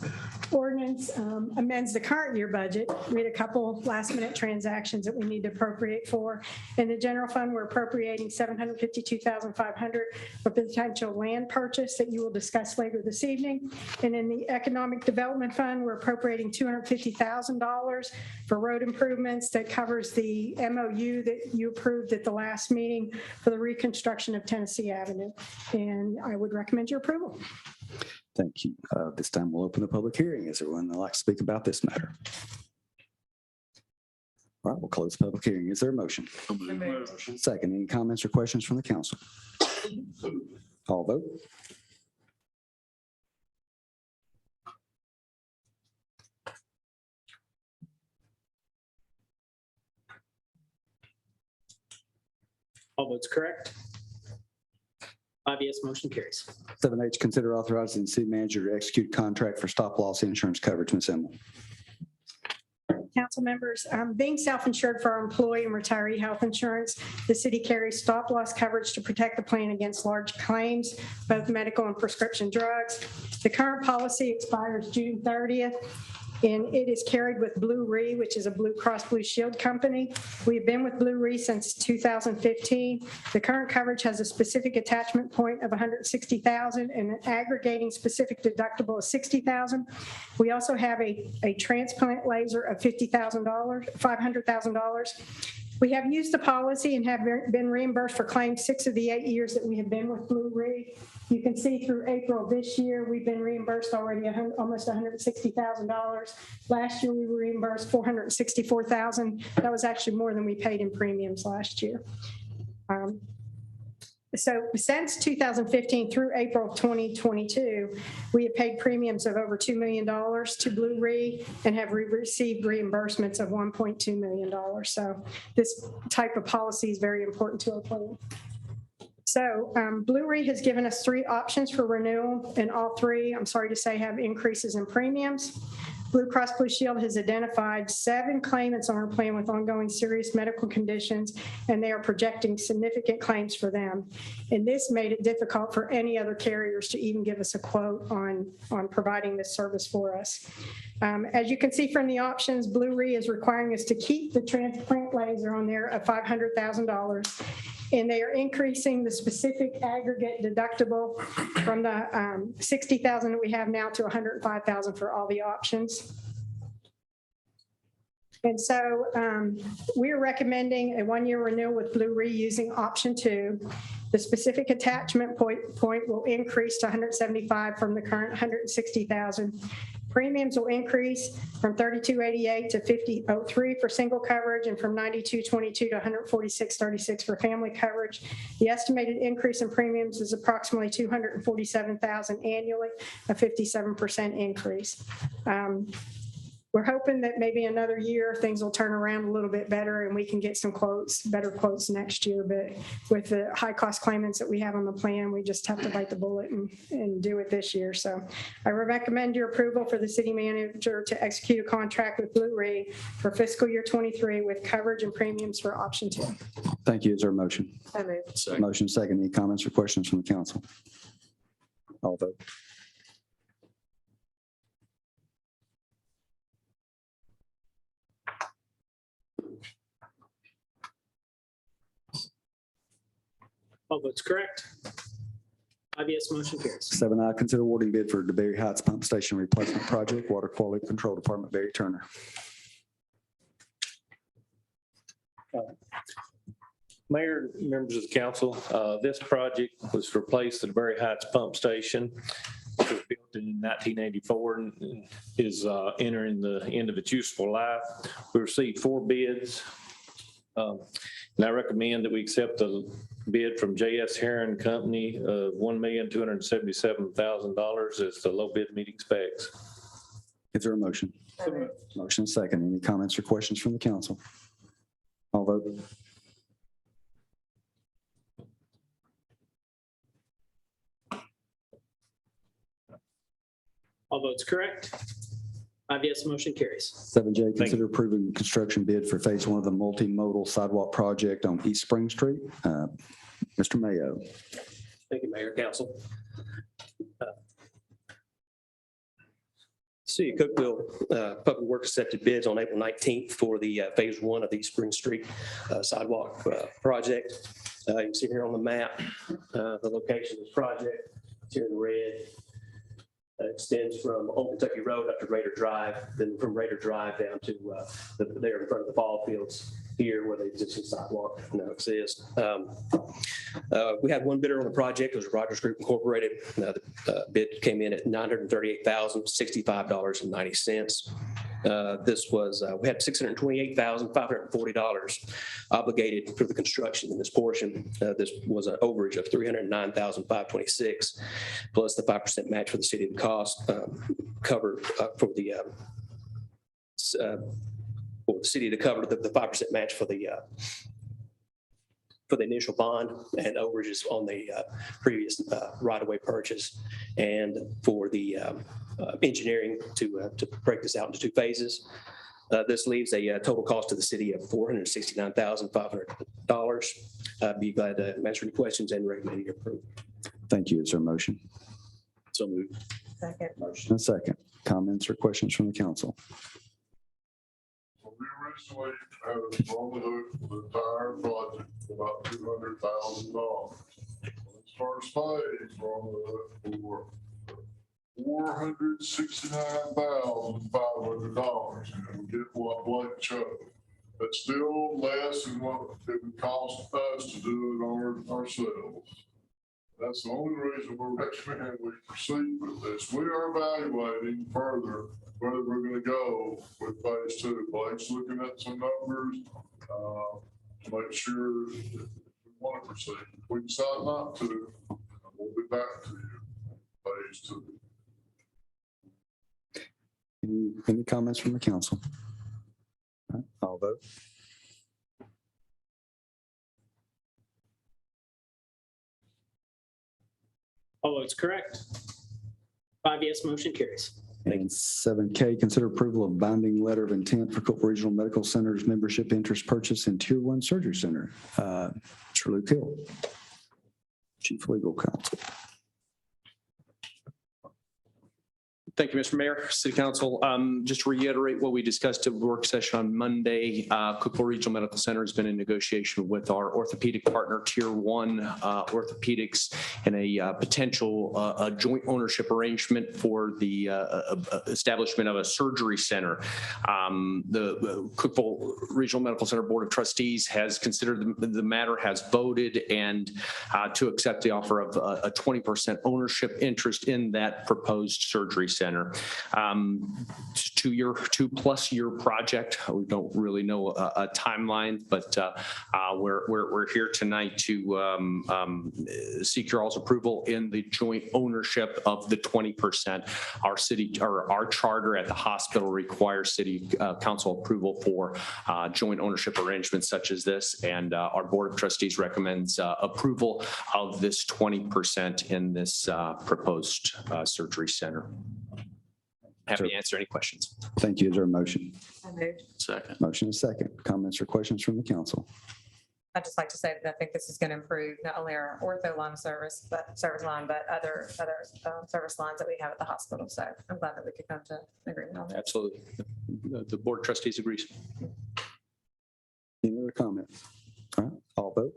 ordinance amends the current year budget. We had a couple last minute transactions that we need to appropriate for. In the general fund, we're appropriating $752,500 for potential land purchase that you will discuss later this evening. And in the economic development fund, we're appropriating $250,000 for road improvements that covers the MOU that you approved at the last meeting for the reconstruction of Tennessee Avenue. And I would recommend your approval. Thank you. This time we'll open the public hearing. Is there anyone that would like to speak about this matter? All right, we'll close the public hearing. Is there a motion? Motion second. Any comments or questions from the council? All vote. All votes correct. 5 yes, motion carries. 7H, consider authorizing the city manager to execute contract for stop loss insurance coverage. Ms. Emmel. Council members, being self-insured for our employee and retiree health insurance, the city carries stop loss coverage to protect the plan against large claims, both medical and prescription drugs. The current policy expires June 30th. And it is carried with Blue Re, which is a Blue Cross Blue Shield company. We've been with Blue Re since 2015. The current coverage has a specific attachment point of $160,000 and an aggregating specific deductible of $60,000. We also have a transplant laser of $500,000. We have used the policy and have been reimbursed for claims 6 of the 8 years that we have been with Blue Re. You can see through April of this year, we've been reimbursed already almost $160,000. Last year, we were reimbursed $464,000. That was actually more than we paid in premiums last year. So since 2015 through April of 2022, we have paid premiums of over $2 million to Blue Re and have received reimbursements of $1.2 million. So this type of policy is very important to our plan. So Blue Re has given us 3 options for renewal, and all 3, I'm sorry to say, have increases in premiums. Blue Cross Blue Shield has identified 7 claimants on our plan with ongoing serious medical conditions, and they are projecting significant claims for them. And this made it difficult for any other carriers to even give us a quote on providing this service for us. As you can see from the options, Blue Re is requiring us to keep the transplant laser on there of $500,000. And they are increasing the specific aggregate deductible from the $60,000 that we have now to $105,000 for all the options. And so we are recommending a 1-year renewal with Blue Re using option 2. The specific attachment point will increase to $175,000 from the current $160,000. Premiums will increase from $32.88 to $50.03 for single coverage and from $92.22 to $146.36 for family coverage. The estimated increase in premiums is approximately $247,000 annually, a 57% increase. We're hoping that maybe another year, things will turn around a little bit better and we can get some quotes, better quotes next year. But with the high cost claimants that we have on the plan, we just have to bite the bullet and do it this year. So I recommend your approval for the city manager to execute a contract with Blue Re for fiscal year 23 with coverage and premiums for option 2. Thank you. Is there a motion? So moved. Motion second. Any comments or questions from the council? All vote. All votes correct. 5 yes, motion carries. 7I, consider awarding bid for DeBerry Heights Pump Station Replacement Project, Water Quality Control Department, Barry Turner. Mayor, members of the council, this project was to replace the DeBerry Heights Pump Station, which was built in 1984 and is entering the end of its useful life. We received 4 bids. And I recommend that we accept the bid from J.S. Heron Company of $1,277,000 as the low bid meeting specs. Is there a motion? Motion second. Any comments or questions from the council? All vote. All votes correct. 5 yes, motion carries. 7J, consider approving the construction bid for phase 1 of the multimodal sidewalk project on East Spring Street. Mr. Mayo. Thank you, Mayor, Council. City of Cookeville Public Works accepted bids on April 19th for the phase 1 of the East Spring Street sidewalk project. You can see here on the map the location of this project. It's here in red. Extends from Old Kentucky Road up to Raider Drive, then from Raider Drive down to there in front of the ball fields here where the existing sidewalk now exists. We had one bidder on the project. It was Rogers Group Incorporated. The bid came in at $938,065.90. This was, we had $628,540 obligated for the construction in this portion. This was an overage of $309,526 plus the 5% match for the city of the cost covered for the city to cover the 5% match for the initial bond and overages on the previous right-of-way purchase, and for the engineering to break this out into 2 phases. This leaves a total cost to the city of $469,500. I'd be glad to answer any questions and recommend your approval. Thank you. Is there a motion? So moved. Second. Motion and second. Comments or questions from the council? So we originally had it on the hook for the entire project for about $200,000. This first phase, we're on the hook for $469,500. And we get what Blake chose. That's still less than what it would cost us to do it ourselves. That's the only reason we're recommending we proceed with this. We are evaluating further whether we're going to go with phase 2. Blake's looking at some numbers to make sure that we want to proceed. If we decide not to, we'll be back to you. Phase 2. Any comments from the council? All right, I'll vote. All votes correct. 5 yes, motion carries. And 7K, consider approval of binding letter of intent for Cookeville Regional Medical Center's membership interest purchase in Tier 1 Surgery Center. Mr. Luke Hill, Chief Legal Counsel. Thank you, Mr. Mayor, City Council. Just to reiterate what we discussed at the work session on Monday, Cookeville Regional Medical Center has been in negotiation with our orthopedic partner, Tier 1 Orthopedics, in a potential joint ownership arrangement for the establishment of a surgery center. The Cookeville Regional Medical Center Board of Trustees has considered the matter, has voted, and to accept the offer of a 20% ownership interest in that proposed surgery center. 2+ year project. We don't really know a timeline, but we're here tonight to seek your all's approval in the joint ownership of the 20%. Our city or our charter at the hospital requires city council approval for joint ownership arrangements such as this, and our board of trustees recommends approval of this 20% in this proposed surgery center. Happy to answer any questions. Thank you. Is there a motion? I moved. Second. Motion is second. Comments or questions from the council? I'd just like to say that I think this is going to improve not only our ortho line service, but other service lines that we have at the hospital. So I'm glad that we could come to an agreement on that. Absolutely. The board of trustees agrees. Any other comments? All right, all vote.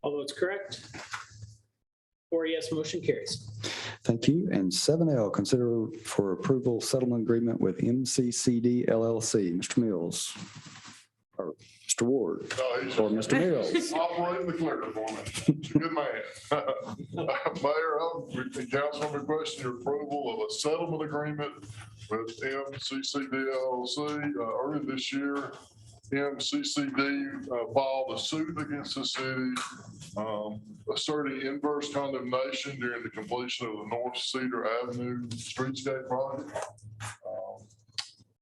All votes correct. 4 yes, motion carries. Thank you. And 7L, consider for approval settlement agreement with MCCD LLC. Mr. Mills, or Mr. Ward, or Mr. Mills. Operating the clicker for me. He's a good man. Mayor, I'm council requesting your approval of a settlement agreement with MCCD LLC. Earlier this year, MCCD filed a suit against the city asserting inverse condemnation during the completion of the North Cedar Avenue streetscape project.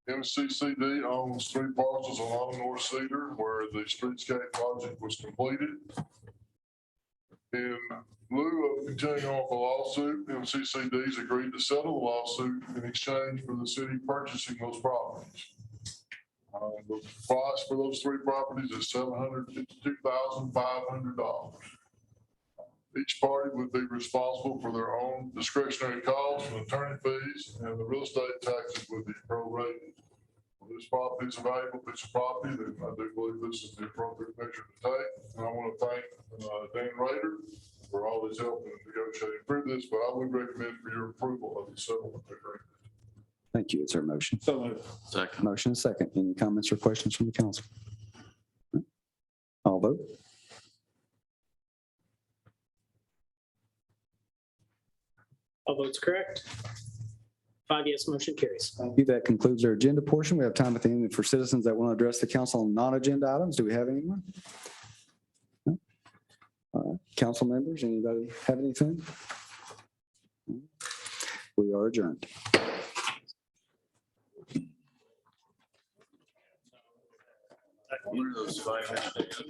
MCCD owns 3 parcels along North Cedar where the streetscape project was completed. In lieu of continuing on with the lawsuit, MCCD's agreed to settle the lawsuit in exchange for the city purchasing those properties. The price for those 3 properties is $752,500. Each party would be responsible for their own discretionary costs and attorney fees, and the real estate taxes would be prorated. This property is a valuable piece of property, and I do believe this is the appropriate measure to take. And I want to thank Dan Rader for all his help in negotiating through this, but I would recommend for your approval of the settlement agreement. Thank you. Is there a motion? So moved. Second. Motion is second. Any comments or questions from the council? All vote. All votes correct. 5 yes, motion carries. Thank you. That concludes our agenda portion. We have time at the end for citizens that want to address the council on non-agenda items. Do we have anyone? No? All right. Council members, anybody have anything? We are adjourned. What are those 5 minutes?